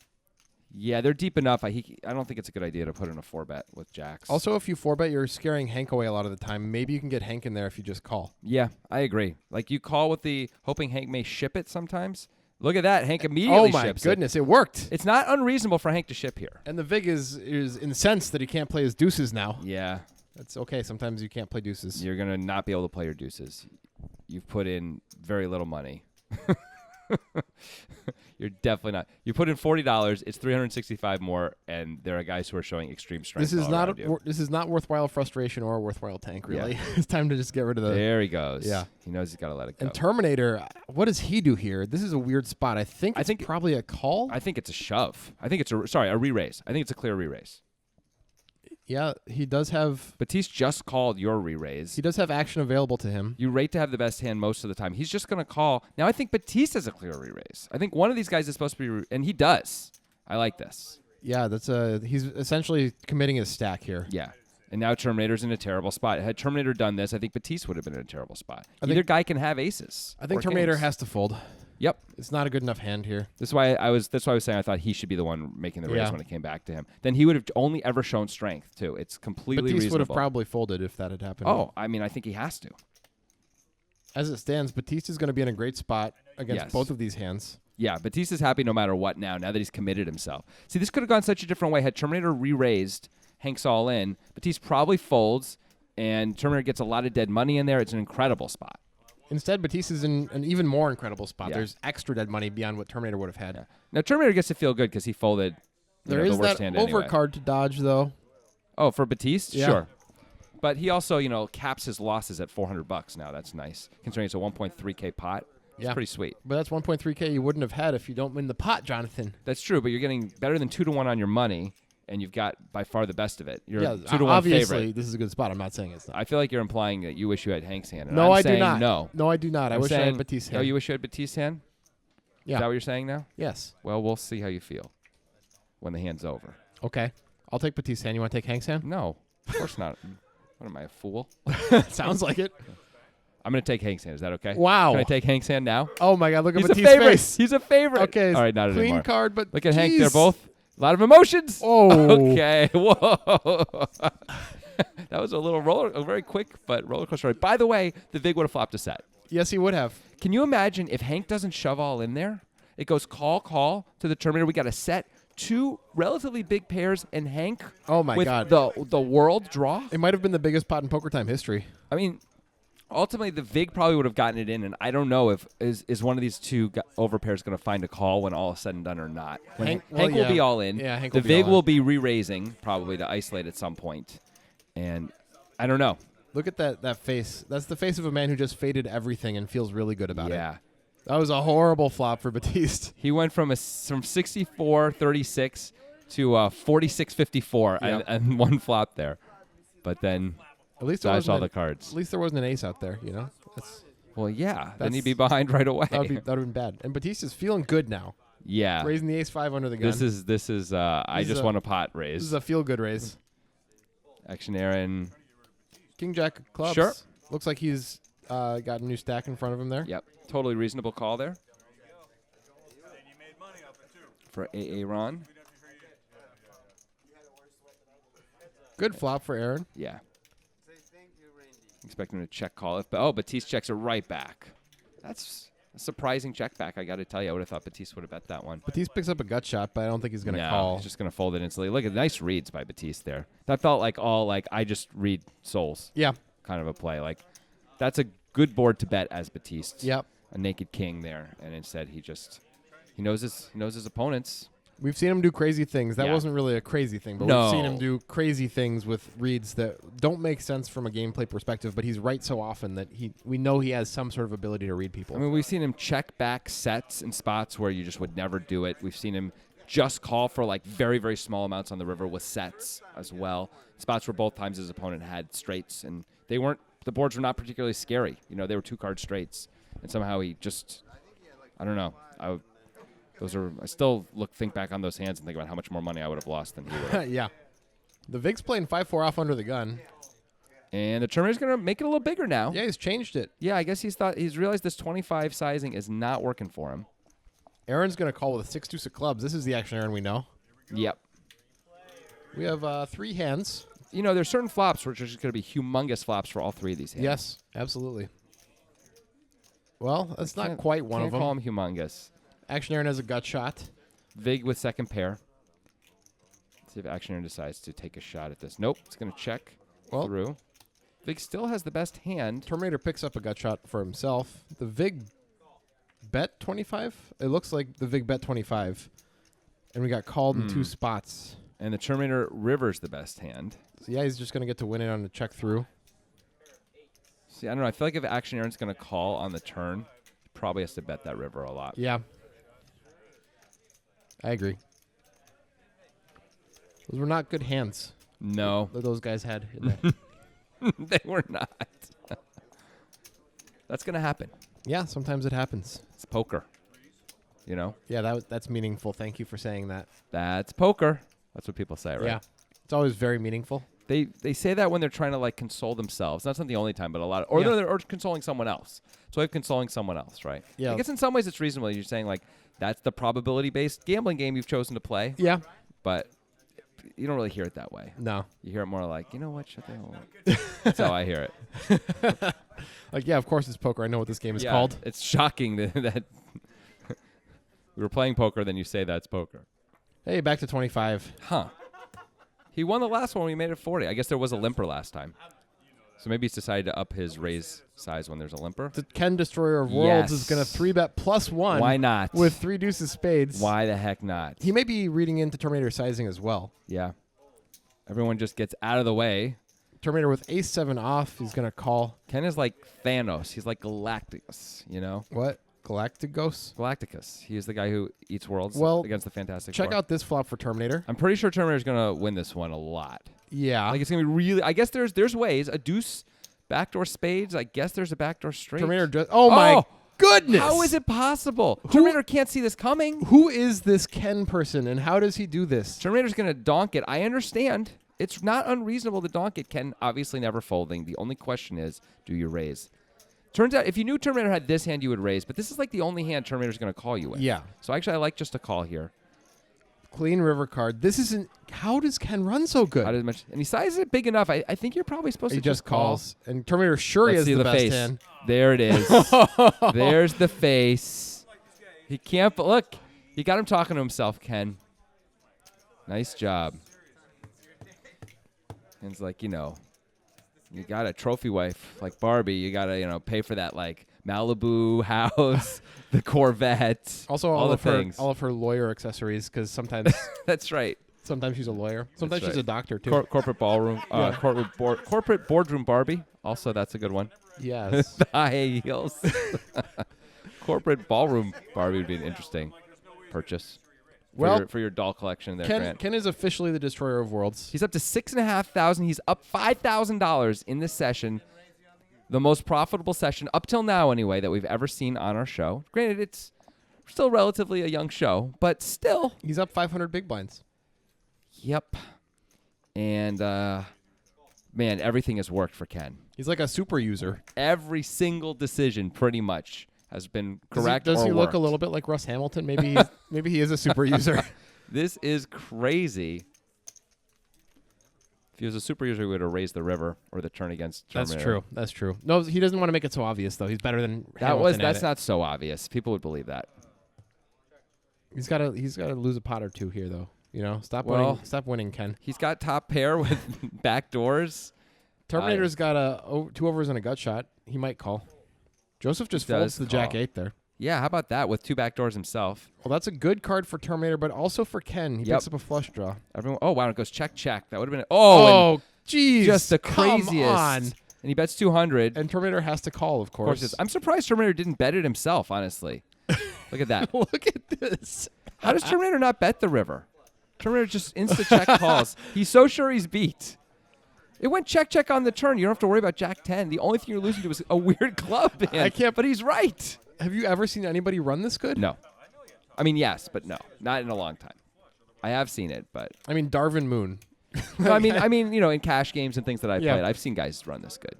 Yeah, they're deep enough. I don't think it's a good idea to put in a 4-bet with jacks. Also, if you 4-bet, you're scaring Hank away a lot of the time. Maybe you can get Hank in there if you just call. Yeah, I agree. Like you call with the hoping Hank may ship it sometimes. Look at that. Hank immediately Oh, my ships goodness. It worked. It's not unreasonable for Hank to ship here. And the Vig is incensed that he can't play his deuces now. Yeah. That's okay. Sometimes you can't play deuces. You're going to not be able to play your deuces. You've put in very little money. You're definitely not. You put in $40, it's $365 more, and there are guys who are showing extreme strength. This is all not around you. this is not worthwhile frustration or a worthwhile tank, Yeah. really. It's time to just get rid of the... There he goes. Yeah. He knows he's got to let it go. And Terminator, what does he do here? This is a weird spot. I think it's probably a call. I think it's a shove. I think it's a re-raise. I think it's a clear re-raise. Yeah, he does have Batiste just called your re-raise. he does have action available to him. You rate to have the best hand most of the time. He's just going to call. Now, I think Batiste has a clear re-raise. I think one of these guys is supposed to be, and he does. I like this. Yeah, he's essentially committing his stack here. Yeah. And now Terminator's in a terrible spot. Had Terminator done this, I think Batiste would have been in a terrible spot. I Either think- guy can have aces. I think or Terminator kings. has to fold. Yep. It's not a good enough hand here. That's why I was saying I thought he should be the one making the raise Yeah. when it came back to him. Then he would have only ever shown strength too. It's completely Batiste would have reasonable. probably folded if that had happened. Oh, I mean, I think he has to. As it stands, Batiste is going to be in a great spot against Yes. both of these hands. Yeah, Batista's happy no matter what now that he's committed himself. See, this could have gone such a different way. Had Terminator re-raised, Hank's all in, Batiste probably folds, and Terminator gets a lot of dead money in there. It's an incredible spot. Instead, Batiste is in an even more incredible spot. Yeah. There's extra dead money beyond what Terminator would have had. Yeah. Now, Terminator gets to feel good because he folded There the is worst that hand over anyway. card to dodge, though. Oh, for Batiste? Yeah. Sure. But he also, caps his losses at $400 now. That's nice, considering it's a 1.3K pot. It's Yeah. pretty sweet. But that's 1.3K you wouldn't have had if you don't win the pot, Jonathan. That's true, but you're getting better than 2-1 on your money, and you've got by far the best of it. You're Yeah, a 2-1 obviously, favorite. this is a good spot. I'm not saying it's not. I feel like you're implying that you wish you had Hank's hand. And No, I'm I do saying not. No. No, I do not. I I'm wish I saying, had Batiste's Oh, hand. you wish you had Batiste's hand? Yeah. Is that what you're saying now? Yes. Well, we'll see how you feel when the hand's over. Okay. I'll take Batiste's hand. You want to take Hank's hand? No, of course not. What am I, a fool? Sounds like it. I'm going to take Hank's hand. Is that okay? Wow. Can I take Hank's hand now? Oh, my God. Look at He's a Batiste's favorite. face. He's a favorite. Okay. All right, not clean anymore. card, but Look at Hank. geez. They're both a lot of emotions. Oh. Okay. Whoa. That was a very quick but roller coaster ride. By the way, the Vig would have flopped a set. Yes, he would have. Can you imagine if Hank doesn't shove all in there? It goes call to the Terminator. We got a set, 2 relatively big pairs, and Hank Oh, my with God. the world draw. It might have been the biggest pot in Poker Time history. I mean, ultimately, the Vig probably would have gotten it in, and I don't know if is one of these 2 overpairs going to find a call when all is said and done or not. When Hank- Hank well, will be yeah. all in. Yeah, Hank the will be Vig all will in. be re-raising probably to isolate at some point, and I don't know. Look at that face. That's the face of a man who just faded everything and feels really good about it. Yeah. That was a horrible flop for Batiste. He went from 64-36 to 46-54 Yep. and one flop there. But then At least there dodged wasn't all an- the cards. At least there wasn't an ace out there, you know? Well, yeah. Then That's- he'd be behind right away. That would have been bad. And Batiste is feeling good now. yeah. Raising the ace-5 under the gun. This is I This is just a- want a pot This raise. is a feel-good raise. Action Aaron. King Jack of clubs. Sure. Looks like he's got a new stack in front of him there. Yep. Totally reasonable call there. For AA Ron. Good flop for Aaron. Yeah. Expecting him to check call it. But Batiste checks it right back. That's a surprising check back, I got to tell you. I would have thought Batiste would have bet that one. Batiste picks up a gut shot, but I don't think he's going to No, call. he's just going to fold it instantly. Look at nice reads by Batiste there. That felt like I just read souls Yeah. kind of a play. Like, that's a good board to bet as Batiste. Yep. A naked king there. And instead he knows his opponents. We've seen him do crazy things. That Yeah. wasn't really a crazy thing, but No. we've seen him do crazy things with reads that don't make sense from a gameplay perspective, but he's right so often that we know he has some sort of ability to read people. I mean, we've seen him check back sets in spots where you just would never do it. We've seen him just call for like very, very small amounts on the river with sets as well. Spots where both times his opponent had straights, and the boards were not particularly scary. You know, they were 2-card straights, and somehow he just, I don't know. I still think back on those hands and think about how much more money I would have lost than he would have. Yeah. The Vig's playing 5-4 off under the gun. And the Terminator's going to make it a little bigger now. Yeah, he's changed it. Yeah, I guess he's realized this 25 sizing is not working for him. Aaron's going to call with a 6-2 of clubs. This is the action Aaron we know. Yep. We have 3 hands. You know, there's certain flops which are just going to be humongous flops for all 3 of these hands. Yes, absolutely. Well, that's not quite one of Can't call them. him humongous. Action Aaron has a gut shot. Vig with second pair. Let's see if Action Aaron decides to take a shot at this. Nope, it's going to check Well- through. Vig still has the best hand. Terminator picks up a gut shot for himself. The Vig bet 25? It looks like the Vig bet 25. And we got called in 2 spots. And the Terminator River's the best hand. So yeah, he's just going to get to win it on the check through. See, I don't know. I feel like if Action Aaron's going to call on the turn, he probably has to bet that river a lot. Yeah. I agree. Those were not good hands No, that those guys had. In there. they were not. That's going to happen. Yeah, sometimes it happens. It's poker. You know? Yeah, that's meaningful. Thank you for saying that. That's poker. That's what people say, right? Yeah. It's always very meaningful. They say that when they're trying to like console themselves. That's not the only time, but a lot of, or Yeah. they're consoling someone else. So I'm consoling someone else, right? Yeah. I guess in some ways it's reasonable. You're saying like that's the probability-based gambling game you've chosen to play, Yeah. but you don't really hear it that way. No. You hear it more like, you know what? Shut the hell up. That's how I hear it. Like, yeah, of course it's poker. I know what this game is Yeah, called. It's shocking that we were playing poker, then you say that's poker. Hey, back to 25. Huh. He won the last one. We made it 40. I guess there was a limper last time. So maybe he's decided to up his raise size when there's a limper. The Ken Destroyer of Worlds is going to Yes. 3-bet +1. Why not? With 3 deuces spades. Why the heck not? He may be reading into Terminator sizing as well. Yeah. Everyone just gets out of the way. Terminator with ace-7 off. He's going to call. Ken is like Thanos. He's like Galactus, you know? What? Galacticos? Galacticus. He is the guy who eats worlds Well, against the Fantastic Check Four. out this flop for Terminator. I'm pretty sure Terminator's going to win this one a lot. Yeah. Like it's going to be really, I guess there's ways. A deuce, backdoor spades. I guess there's a backdoor straight. Terminator just... Oh, my goodness! How is it possible? Terminator can't see this coming. Who is this Ken person, and how does he do this? Terminator's going to donk it. I understand. It's not unreasonable to donk it. Ken obviously never folding. The only question is, do you raise? Turns out, if you knew Terminator had this hand, you would raise. But this is like the only hand Terminator's going to call you with. Yeah. So actually, I like just a call here. Clean river card. This isn't. How does Ken run so good? How does much? And he sizes it big enough. I think you're probably supposed He to just call. calls. And Terminator sure Let's he has see the best face. hand. There it is. There's the face. He can't. Look, you got him talking to himself, Ken. Nice job. And it's like, you got a trophy wife like Barbie. You got to, pay for that like Malibu house, the Corvette. Also, all the things. All of her lawyer accessories, because sometimes That's right. sometimes she's a lawyer. Sometimes That's she's right. a doctor too. Corporate ballroom, Yeah. corporate boardroom Barbie. Also, that's a good one. Yes. The high heels. Corporate ballroom Barbie would be an interesting purchase. Well, For your doll collection there, Grant. Ken is officially the destroyer of worlds. He's up to $6,500. He's up $5,000 in this session. The most profitable session up till now, anyway, that we've ever seen on our show. Granted, it's still relatively a young show, but still. He's up 500 big blinds. Yep. And, man, everything has worked for Ken. He's like a super user. Every single decision, pretty much, has been correct. Does he or look worked. a little bit like Russ Hamilton? Maybe maybe he is a super user. This is crazy. If he was a super user, he would have raised the river or the turn against Terminator. That's true. That's true. No, he doesn't want to make it so obvious though. He's better than Hamilton That's at it. not so obvious. People would believe that. He's got to lose a pot or two here though. Stop Well- winning. Stop winning, Ken. He's got top pair with back doors. Terminator's got two overs and a gut shot. He might call. Joseph just He folds does the Jack call. 8 there. Yeah, how about that with two back doors himself? Well, that's a good card for Terminator, but also for Ken. He Yep. picks up a flush draw. Everyone. Oh wow, it goes check. That would have been. Oh, jeez. and just the come craziest. on. And he bets 200. And Terminator has to call, of Of course, course. I'm surprised Terminator didn't bet it himself. Honestly, look at that. Look at this. How does Terminator not bet the river? Terminator just insta check calls. He's so sure he's beat. It went check on the turn. You don't have to worry about Jack 10. The only thing you're losing to is a weird club hand. I can't- But he's right. Have you ever seen anybody run this good? No. I mean, yes, but no. Not in a long time. I have seen it, but I mean, Darvin Moon. no, I mean, in cash games and things that I've Yeah. played, I've seen guys run this good.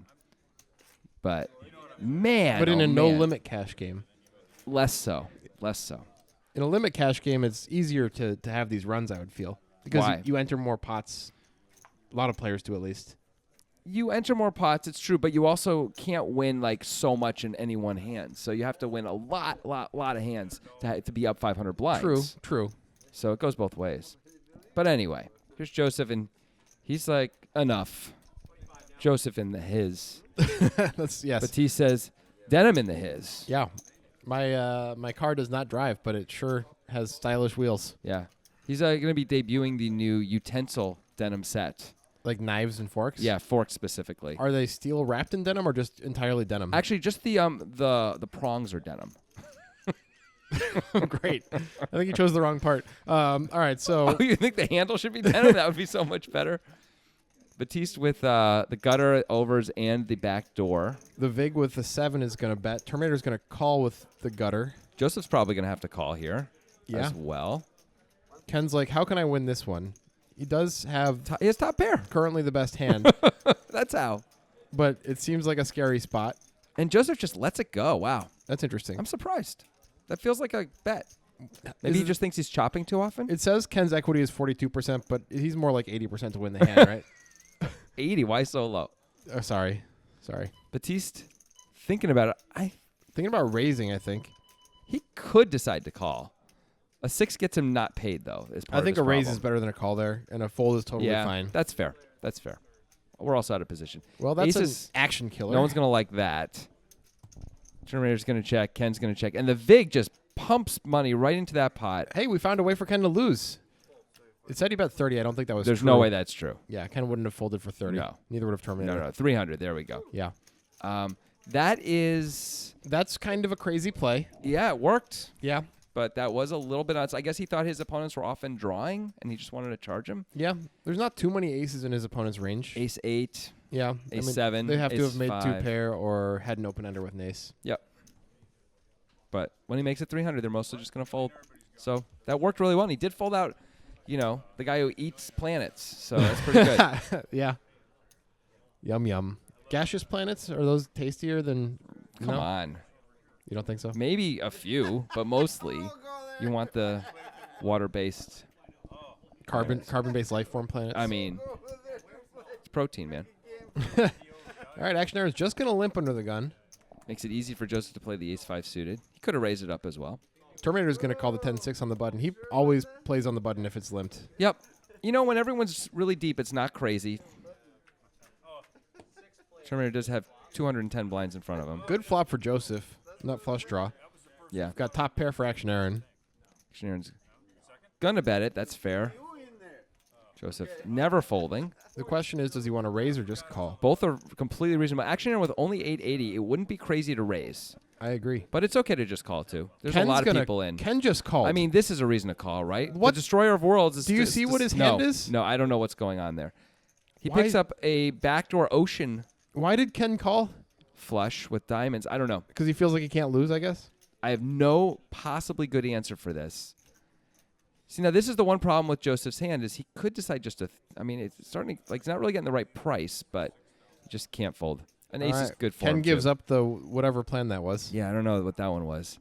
But man, But in oh, a man. no-limit cash game. Less so. In a limit cash game, it's easier to have these runs, I would feel. Because Why? you enter more pots. A lot of players do, at least. You enter more pots, it's true, but you also can't win like so much in any one hand. So you have to win a lot of hands to be up 500 blinds. True. So it goes both ways. But anyway, here's Joseph, and he's like, enough. Joseph in the his. Yes. But he says, denim in the his. Yeah. My car does not drive, but it sure has stylish wheels. Yeah. He's going to be debuting the new utensil denim set. Like knives and forks? Yeah, forks specifically. Are they steel wrapped in denim or just entirely denim? Actually, just the prongs are denim. Great. I think you chose the wrong part. All right, so Oh, you think the handle should be denim? That would be so much better. Batiste with the gutter overs and the back door. the VIG with the 7 is going to bet. Terminator's going to call with the gutter. Joseph's probably going to have to call here Yeah. as well. Ken's like, how can I win this one? He does have He has top pair. currently the best hand, That's how. but it seems like a scary spot. And Joseph just lets it go. Wow. That's interesting. I'm surprised. That feels like a bet. Maybe he it- just thinks he's chopping too often. It says Ken's equity is 42%, but he's more like 80% to win the hand, right? 80. Why so low? Oh, sorry. Batiste thinking about it. Thinking about raising, I think. He could decide to call. A 6 gets him not paid, though. Is part I of think his a raise problem. is better than a call there, and a fold is totally Yeah, fine. that's fair. We're also out of position. Well, that's an Aces, action killer. no one's going to like that. Terminator's going to check. Ken's going to check. And the VIG just pumps money right into that pot. Hey, we found a way for Ken to lose. It said he bet 30. I don't think that was There's true. no way that's true. Yeah, Ken wouldn't have folded for 30. No. Neither would have Terminator. No. 300. There we go. Yeah. That is, That's kind of a crazy play. yeah, it worked. Yeah. But that was a little bit nuts. I guess he thought his opponents were often drawing, and he just wanted to charge him. Yeah. There's not too many aces in his opponent's range. Ace 8. Yeah. Ace 7, They have to ace have made 5. 2 pair or had an open ender with an ace. Yep. But when he makes it 300, they're mostly just going to fold. So that worked really well. And he did fold out, the guy who eats planets. So that's pretty good. Yeah. Yum, yum. Gaseous planets, are those tastier than... Come no? on. You don't think so? Maybe a few, but mostly you want the water-based carbon-based life form planets. I mean, it's protein, man. All right, Action Aaron's just going to limp under the gun. Makes it easy for Joseph to play the ace-5 suited. He could have raised it up as well. Terminator's going to call the 10-6 on the button. He always plays on the button if it's limped. Yep. You know, when everyone's really deep, it's not crazy. Terminator does have 210 blinds in front of him. Good flop for Joseph. Nut flush draw. Yeah. Got top pair for Action Aaron. Action Aaron's gonna bet it. That's fair. Joseph never folding. The question is, does he want to raise or just call? Both are completely reasonable. Action Aaron with only 880, it wouldn't be crazy to raise. I agree. But it's okay to just call, too. There's Ken's a lot of gonna- people in. Ken just called. I mean, this is a reason to call, right? What- The Destroyer of Worlds is Do you just- see what his no, hand is? No, I don't know what's going on there. He Why- picks up a backdoor ocean Why did Ken call? flush with diamonds. I don't know. Because he feels like he can't lose, I guess. I have no possibly good answer for this. See, now this is the one problem with Joseph's hand is he could decide just to. I mean, it's starting to, like, he's not really getting the right price, but he just can't fold. An ace All is right. good for Ken him. gives too. up the whatever plan that was. Yeah, I don't know what that one was.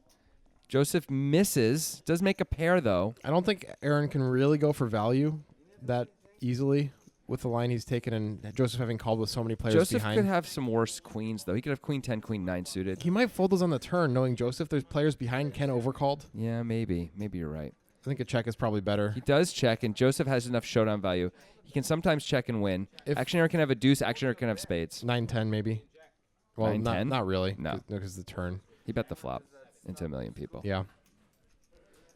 Joseph misses. Does make a pair though. I don't think Aaron can really go for value that easily with the line he's taken and Joseph having called with so many players Joseph behind. could have some worse queens though. He could have queen 10, queen 9 suited. He might fold those on the turn, knowing Joseph. There's players behind Ken overcalled. Yeah, maybe. Maybe you're right. I think a check is probably better. He does check, and Joseph has enough showdown value. He can sometimes check and win. If- Action Aaron can have a deuce. Action Aaron can have spades. 9-10 maybe. Well, 9-10? not really. No. Because the turn. He bet the flop into a million people. Yeah.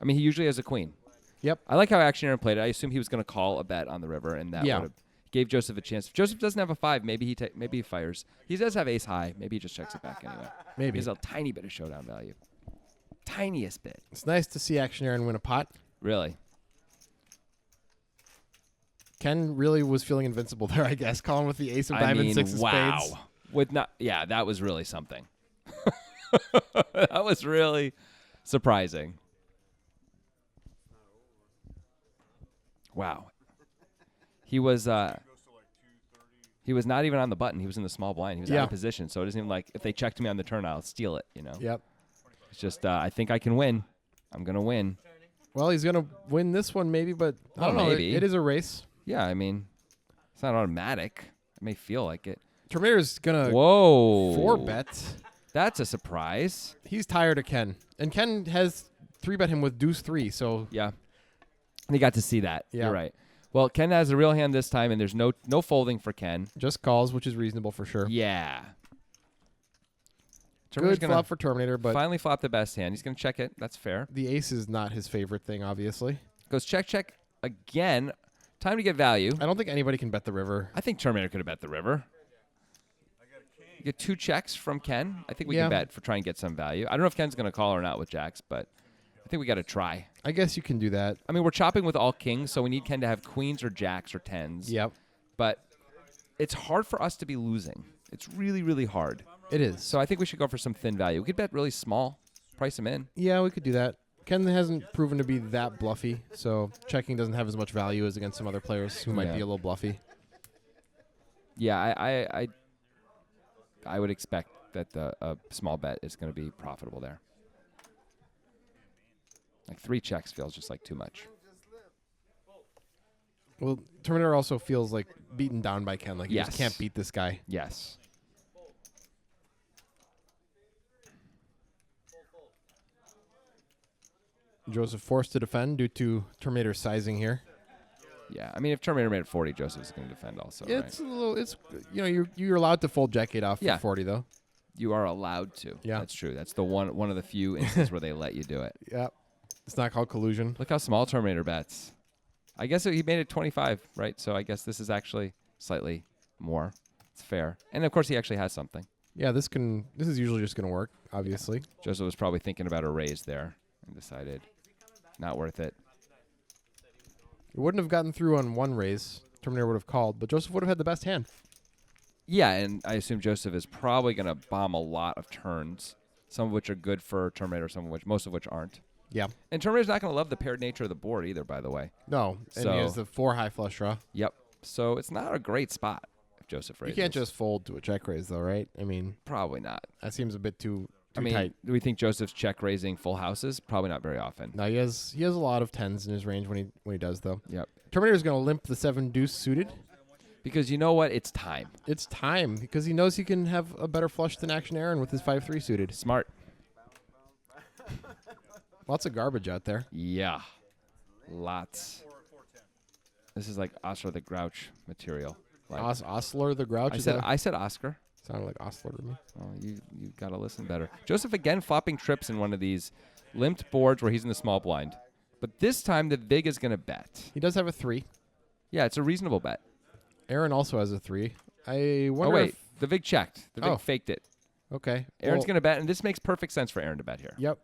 I mean, he usually has a queen. Yep. I like how Action Aaron played it. I assume he was going to call a bet on the river, and that Yeah. would have gave Joseph a chance. If Joseph doesn't have a 5, maybe he fires. He does have ace high. Maybe he just checks it back anyway. Maybe. He has a tiny bit of showdown value. Tiniest bit. It's nice to see Action Aaron win a pot. Really. Ken really was feeling invincible there, I guess. Calling with the ace of diamonds, I mean, 6 of wow. spades. Yeah, that was really something. That was really surprising. Wow. He was not even on the button. He was in the small blind. He was out Yeah. of position. So it isn't even like if they check to me on the turn, I'll steal it, you know? Yep. It's just I think I can win. I'm going to win. Well, he's going to win this one maybe, but I don't know. Maybe. It is a race. Yeah, I mean, it's not automatic. It may feel like it. Terminator's going to Whoa. 4-bet. That's a surprise. He's tired of Ken. And Ken has 3-bet him with deuce 3, so Yeah. You got to see that. Yeah. You're right. Well, Ken has a real hand this time, and there's no folding for Ken. just calls, which is reasonable for sure. Yeah. Good Terminator's gonna flop for Terminator, but finally flop the best hand. He's going to check it. That's fair. the ace is not his favorite thing, obviously. Goes check, check again. Time to get value. I don't think anybody can bet the river. I think Terminator could have bet the river. You get 2 checks from Ken. I think we Yeah. can bet for trying to get some value. I don't know if Ken's going to call or not with jacks, but I think we got to try. I guess you can do that. I mean, we're chopping with all kings, so we need Ken to have queens or jacks or 10s. Yep. But it's hard for us to be losing. It's really, really hard. It is. So I think we should go for some thin value. We could bet really small, price him in. Yeah, we could do that. Ken hasn't proven to be that bluffy, so checking doesn't have as much value as against some other players who might Yeah. be a little bluffy. Yeah, I would expect that a small bet is going to be profitable there. Like 3 checks feels just like too much. Well, Terminator also feels like beaten down by Ken. Like he Yes. just can't beat this guy. Yes. Joseph forced to defend due to Terminator's sizing here. Yeah, I mean, if Terminator made it 40, Joseph is going to defend also, right? It's a little. It's you're allowed to fold Jack 8 off Yeah. for 40 though. You are allowed to. Yeah. That's true. That's the one of the few instances where they let you do it. Yeah, it's not called collusion. Look how small Terminator bets. I guess he made it 25, right? So I guess this is actually slightly more. It's fair. And, of course, he actually has something. Yeah, this is usually just gonna work. Obviously, Joseph was probably thinking about a raise there and decided not worth it. it wouldn't have gotten through on one raise. Terminator would have called, but Joseph would have had the best hand. Yeah, and I assume Joseph is probably going to bomb a lot of turns, some of which are good for Terminator, most of which aren't. Yeah. And Terminator's not going to love the paired nature of the board either, by the way. No, and he has the 4 high flush draw. Yep. So it's not a great spot if Joseph raises. You can't just fold to a check raise, though, right? I mean, Probably not. that seems a bit too I mean, tight. do we think Joseph's check raising full houses? Probably not very often. No, he has a lot of 10s in his range when he does though. Yep. Terminator's going to limp the 7 deuce suited. Because you know what? It's time. It's time because he knows he can have a better flush than Action Aaron with his 5-3 suited. Smart. Lots of garbage out there. Yeah. Lots. This is like Oscar the Grouch material. Like, Osler the Grouch. I said Oscar. Sounded like Osler to me. Oh, you got to listen better. Joseph again flopping trips in one of these limped boards where he's in the small blind. But this time the Vig is going to bet. He does have a 3. Yeah, it's a reasonable bet. Aaron also has a 3. I Oh, wonder wait. if... The Vig checked. The Vig Oh. faked it. Okay. Aaron's Well, going to bet, and this makes perfect sense for Aaron to bet here. Yep.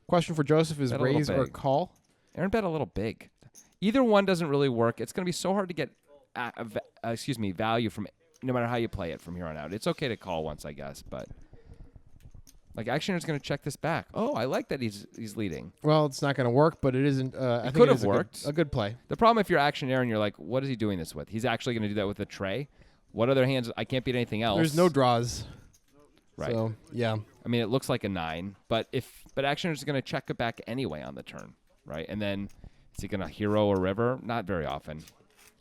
Question for Joseph is Bet a little raise or big. call? Aaron bet a little big. Either one doesn't really work. It's going to be so hard to get value from no matter how you play it from here on out. It's okay to call once, I guess, but like Action Aaron's going to check this back. Oh, I like that he's leading. Well, it's not going to work, but it isn't. I think could it have is worked. A good play. The problem if you're Action Aaron, you're like, what is he doing this with? He's actually going to do that with a tray. What other hands? I can't beat anything else. There's no draws. Right. So, yeah. I mean, it looks like a 9, but Action Aaron's going to check it back anyway on the turn, right? And then is he going to hero a river? Not very often.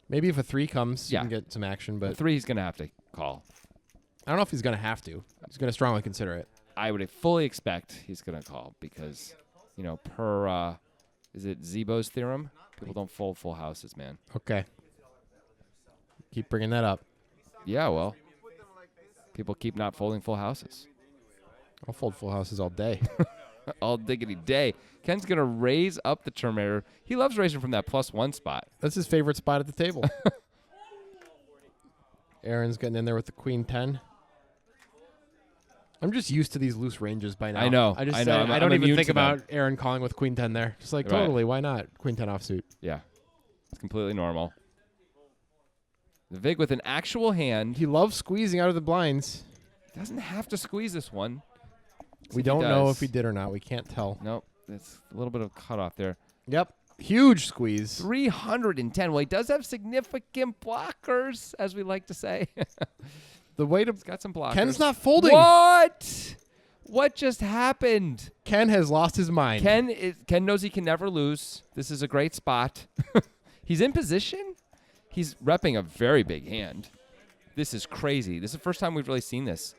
Maybe if a 3 comes, Yeah. you can get some action, but A 3 he's going to have to call. I don't know if he's going to have to. He's going to strongly consider it. I would fully expect he's going to call because, per, is it Zebo's theorem? People don't fold full houses, man. Okay. Keep bringing that up. Yeah, well, people keep not folding full houses. I'll fold full houses all day. All diggity day. Ken's going to raise up the Terminator. He loves raising from that +1 spot. That's his favorite spot at the table. Aaron's getting in there with the Queen 10. I'm just used to these loose ranges by now. I know. I know. don't I'm even immune think to them. about Aaron calling with Queen 10 there. Just like, Right. totally, why not? Queen 10 offsuit. Yeah. It's completely normal. The Vig with an actual hand. He loves squeezing out of the blinds. Doesn't have to squeeze this one. We don't know if he did or not. We can't tell. Nope. It's a little bit of cutoff there. Yep. Huge squeeze. 310. Well, he does have significant blockers, as we like to say. The way to... He's got some blockers. Ken's not folding. What? What just happened? Ken has lost his mind. Ken knows he can never lose. This is a great spot. He's in position. He's repping a very big hand. This is crazy. This is the first time we've really seen this.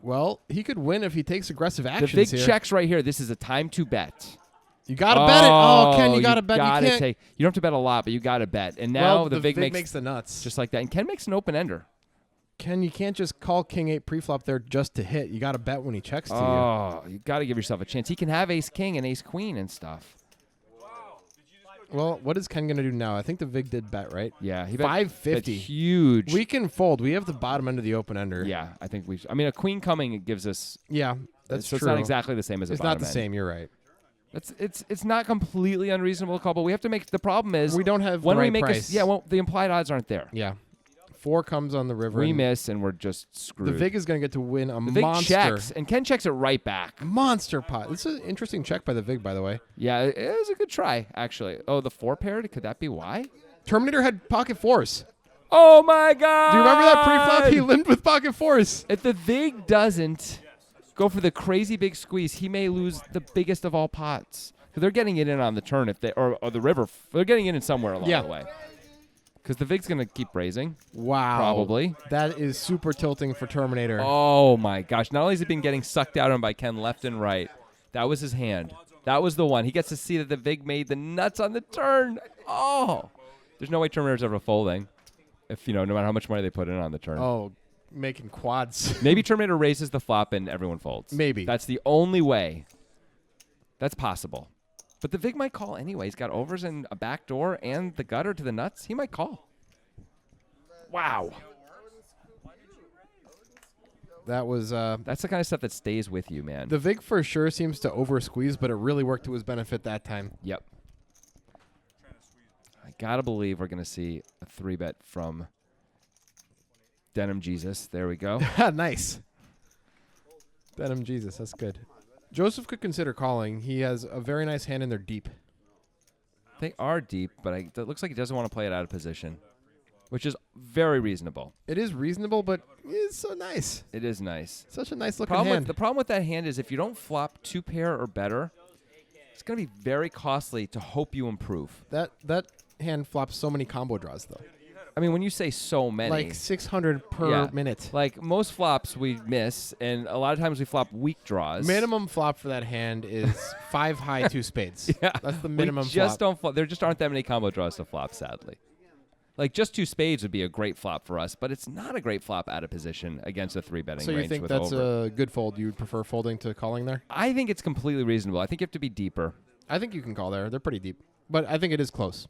Well, he could win if he takes aggressive The actions big here. checks right here. This is a time to bet. You got to bet it. Oh, Ken, you got to bet. You can't. You don't have to bet a lot, but you got to bet. And now Well, the Vig makes the nuts. just like that. And Ken makes an open ender. Ken, you can't just call King 8 preflop there just to hit. You got to bet when he checks to Oh, you got to give yourself a chance. He can have ace king and ace queen and stuff. you. Well, what is Ken going to do now? I think the Vig did bet, right? Yeah, he bet 550. huge. We can fold. We have the bottom end of the open ender. Yeah, I think I mean, a queen coming it gives us. Yeah, that's so true. It's not exactly the same as a It's bottom not the end. same. You're right. It's not completely unreasonable to call, but we have to make. The problem is We don't have when the we right make price. the implied odds aren't there. Yeah. 4 comes on the river. We and miss and we're just screwed. The Vig is going to get to win a The Vig monster. checks and Ken checks it right back. Monster pot. This is an interesting check by the Vig, by the way. Yeah, it was a good try actually. Oh, the 4 paired. Could that be why? Terminator had pocket 4s. Oh my God! Do you remember that pre-flop? He limped with pocket 4s. If the Vig doesn't go for the crazy big squeeze, he may lose the biggest of all pots. Because they're getting it in on the turn or the river. They're getting it in somewhere along the way. Because the Vig's going to keep raising. Wow. Probably. That is super tilting for Terminator. Oh, my gosh. Not only has he been getting sucked out on by Ken left and right, that was his hand. That was the one. He gets to see that the Vig made the nuts on the turn. Oh. There's no way Terminator's ever folding. If, no matter how much money they put in on the turn. Oh, making quads. Maybe Terminator raises the flop and everyone folds. Maybe. That's the only way. That's possible. But the Vig might call anyway. He's got overs and a back door and the gutter to the nuts. He might call. Wow. That was... That's the kind of stuff that stays with you, man. the Vig for sure seems to over-squeeze, but it really worked to his benefit that time. Yep. I got to believe we're going to see a 3-bet from Denim Jesus. There we go. Nice. Denim Jesus, that's good. Joseph could consider calling. He has a very nice hand in there deep. They are deep, but it looks like he doesn't want to play it out of position. which is very reasonable. It is reasonable, but it's so nice. It is nice. Such a nice looking hand. The problem with that hand is if you don't flop 2 pair or better, it's going to be very costly to hope you improve. That hand flops so many combo draws, though. I mean, when you say so many. Like 600 per minute. Like most flops we miss, and a lot of times we flop weak draws. Minimum flop for that hand is 5 high, 2 spades. Yeah. That's the minimum we just flop. don't flop. There just aren't that many combo draws to flop, sadly. Like just 2 spades would be a great flop for us, but it's not a great flop out of position against a 3-betting So range you think with that's over. a good fold? You would prefer folding to calling there? I think it's completely reasonable. I think you have to be deeper. I think you can call there. They're pretty deep. But I think it is close.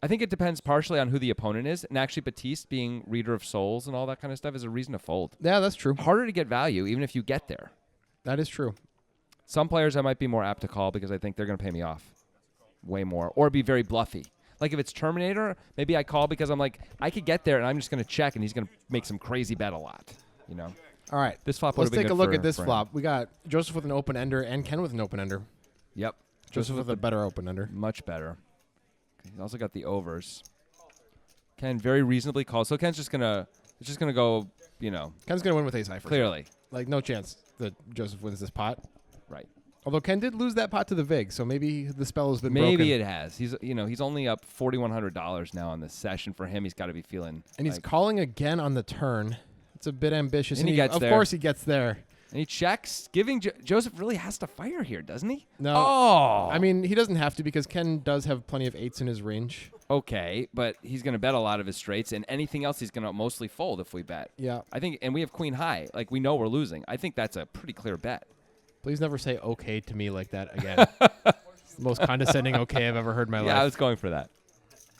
I think it depends partially on who the opponent is, and actually Batiste being reader of souls and all that kind of stuff is a reason to fold. Yeah, that's true. Harder to get value, even if you get there. That is true. Some players I might be more apt to call because I think they're going to pay me off way more, or be very bluffy. Like if it's Terminator, maybe I call because I'm like, I could get there and I'm just going to check and he's going to make some crazy bet a lot, you know? All right. This flop Let's would have been take a good look for- at this for him. flop. We got Joseph with an open ender and Ken with an open ender. Yep. Joseph with a better open ender. Much better. He's also got the overs. Ken very reasonably called. So Ken's just gonna go, you know, Ken's going to win with ace high first. clearly. Like, no chance that Joseph wins this pot. Right. Although Ken did lose that pot to the VIG, so maybe the spell has been Maybe broken. it has. He's only up $4,100 now on this session. For him, he's got to be feeling. And he's like- calling again on the turn. It's a bit ambitious. And he gets of there. course he gets there. And he checks, giving Joseph really has to fire here, doesn't he? No. Oh. I mean, he doesn't have to because Ken does have plenty of 8s in his range. Okay, but he's going to bet a lot of his straights, and anything else he's going to mostly fold if we bet. Yeah. I think, and we have queen high. Like, we know we're losing. I think that's a pretty clear bet. Please never say okay to me like that again. It's the most condescending okay I've ever heard in my life. Yeah, I was going for that.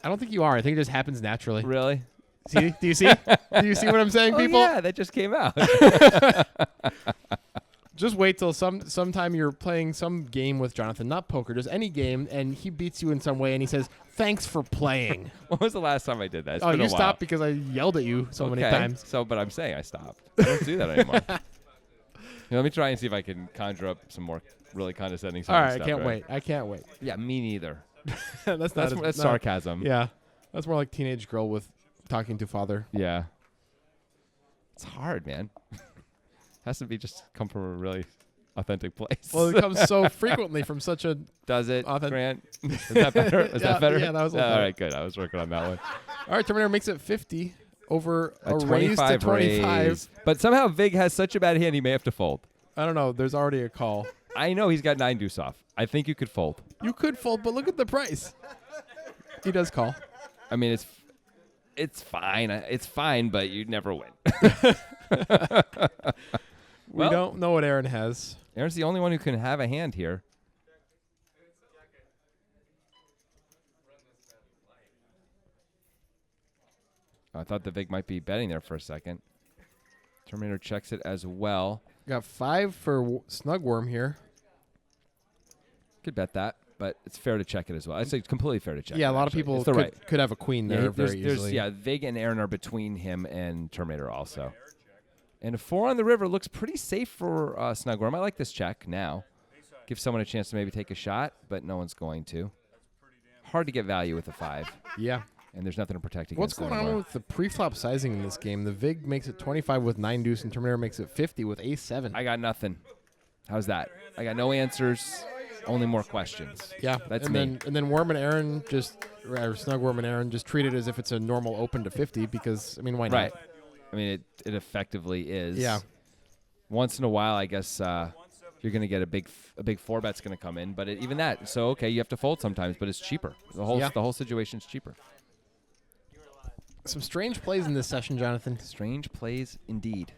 I don't think you are. I think it just happens naturally. Really? See? Do you see? Do you see what I'm saying, people? Yeah, that just came out. Just wait till sometime you're playing some game with Jonathan, not poker, just any game, and he beats you in some way, and he says, "Thanks for playing." When was the last time I did that? It's Oh, been a you while. stopped because I yelled at you so many times. So, but I'm saying I stopped. I don't do that anymore. Let me try and see if I can conjure up some more really condescending All right, stuff. I can't wait. I can't wait. Yeah, me neither. That's That's not sarcasm. Yeah, that's more like teenage girl with talking to father. Yeah. It's hard, man. Has to be just come from a really authentic place. Well, it comes so frequently from such a. Does it, authentic- Grant? Is that better? Is Yeah, that better? yeah, that was a little all better. right, good. I was working on that one. All right, Terminator makes it 50 over a raise to 25 25. raise. But somehow Vig has such a bad hand, he may have to fold. I don't know. There's already a call. I know he's got 9 deuce off. I think you could fold. You could fold, but look at the price. He does call. I mean, it's fine. It's fine, but you'd never win. We Well- don't know what Aaron has. Aaron's the only one who can have a hand here. I thought the Vig might be betting there for a second. Terminator checks it as well. Got 5 for Snugworm here. Could bet that, but it's fair to check it as well. I'd say it's completely fair to check. Yeah, it, a lot of actually. people It's the right. could have a queen there very easily. Yeah, Vig and Aaron are between him and Terminator also. And a 4 on the river looks pretty safe for Snugworm. I like this check now. Give someone a chance to maybe take a shot, but no one's going to. Hard to get value with a 5, Yeah. and there's nothing to protect against. What's going on anymore. with the pre-flop sizing in this game? The Vig makes it 25 with 9 deuce, and Terminator makes it 50 with ace 7. I got nothing. How's that? I got no answers, only more questions. Yeah, That's and me. Then Worm and Aaron or Snugworm and Aaron just treat it as if it's a normal open to 50 because, I mean, why not? Right. I mean, it effectively is. Yeah. Once in a while, I guess you're going to get a big 4-bet's going to come in, but even that. So okay, you have to fold sometimes, but it's cheaper. The whole situation's cheaper. Some strange plays in this session, Jonathan. Strange plays indeed.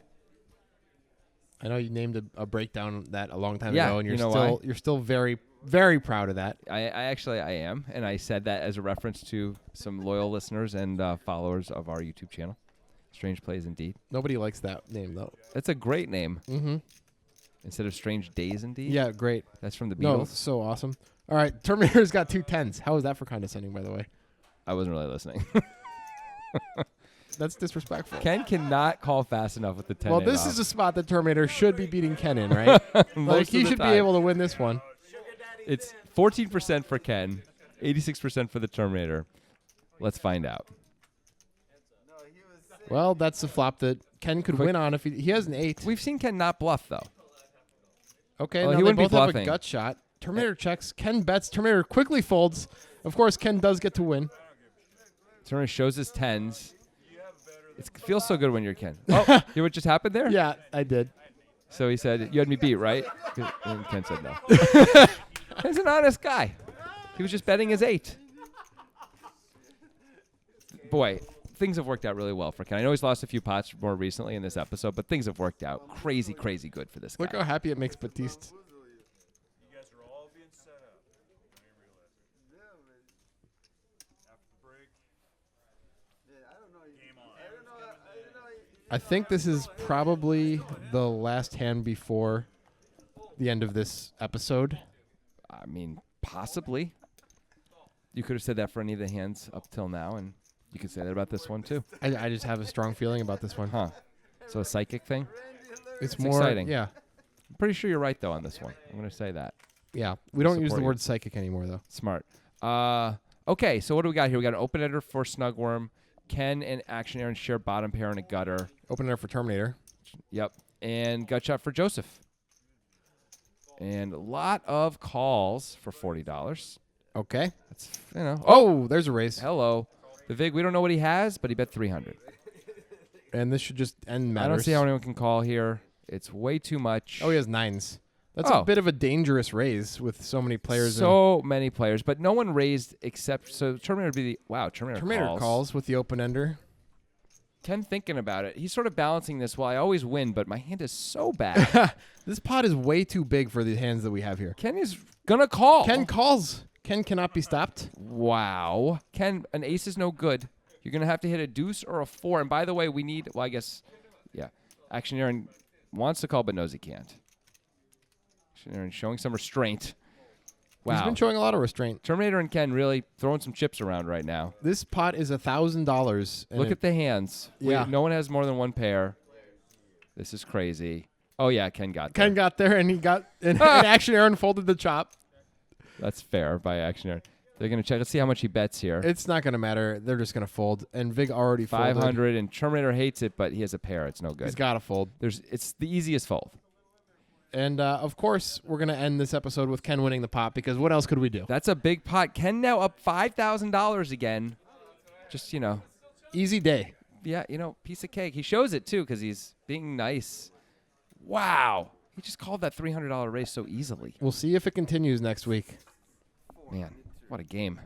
I know you named a breakdown that a long time Yeah, ago, and you know why? you're still very, very proud of that. I am, and I said that as a reference to some loyal listeners and followers of our YouTube channel. Strange plays indeed. Nobody likes that name though. That's a great name. Mm-hmm. Instead of Strange Days indeed. Yeah, great. That's from the No, Beatles. so awesome. All right, Terminator's got 2 10s. How is that for condescending, by the way? I wasn't really listening. That's disrespectful. Ken cannot call fast enough with the 10. Well, this is a spot that Terminator should be beating Ken in, right? Like he should be able to win this one. It's 14% for Ken, 86% for the Terminator. Let's find out. Well, that's the flop that Ken could win on if he has an 8. We've seen Ken not bluff, though. Okay, Oh, now he they wouldn't be both have a bluffing. gut shot. Terminator checks. Ken bets. Terminator quickly folds. Of course, Ken does get to win. Terminator shows his 10s. It feels so good when you're Ken. Oh, you know what just happened there? Yeah, I did. So he said, you had me beat, right? And Ken said no. He's an honest guy. He was just betting his 8. Boy, things have worked out really well for Ken. I know he's lost a few pots more recently in this episode, but things have worked out crazy, crazy good for this guy. Look how happy it makes Batiste. You guys are all being set up. I didn't realize it. After the break. Game on. I think this is probably the last hand before the end of this episode. I mean, possibly. You could have said that for any of the hands up till now, and you could say that about this one, too. I just have a strong feeling about this one. Huh. So a psychic thing? It's It's more exciting. Yeah. I'm pretty sure you're right, though, on this one. I'm going to say that. Yeah. We don't use the Support you. word psychic anymore, though. Smart. Okay, so what do we got here? We got an open ender for Snugworm. Ken and Action Aaron share bottom pair and a gutter. Opener for Terminator. Yep. And gut shot for Joseph. And a lot of calls for $40. Okay. That's, you know. Oh, there's a raise. Hello. The Vig, we don't know what he has, but he bet 300. And this should just end matters. I don't see how anyone can call here. It's way too much. Oh, he has 9s. That's Oh. a bit of a dangerous raise with so many players. So many players, but no one raised except, so Terminator would be the, wow, Terminator calls with the open ender. Ken thinking about it. He's sort of balancing this. Well, I always win, but my hand is so bad. This pot is way too big for the hands that we have here. Ken is going to call. Ken calls. Ken cannot be stopped. Wow. Ken, an ace is no good. You're going to have to hit a deuce or a 4. And by the way, we need, well, I guess, yeah. Action Aaron wants to call, but knows he can't. Action Aaron showing some restraint. Wow. He's been showing a lot of restraint. Terminator and Ken really throwing some chips around right now. This pot is $1,000. Look at the hands. Yeah. No one has more than one pair. This is crazy. Oh, yeah, Ken got there. Ken got there, and he got and Action Aaron folded the chop. That's fair by Action Aaron. They're going to check. Let's see how much he bets here. It's not going to matter. They're just going to fold. And Vig already folded. 500, and Terminator hates it, but he has a pair. It's no good. He's got to fold. It's the easiest fold. And, of course, we're going to end this episode with Ken winning the pot, because what else could we do? That's a big pot. Ken now up $5,000 again. Just, you know. Easy day. Yeah, you know, piece of cake. He shows it, too, because he's being nice. Wow. He just called that $300 raise so easily. We'll see if it continues next week. Man, what a game.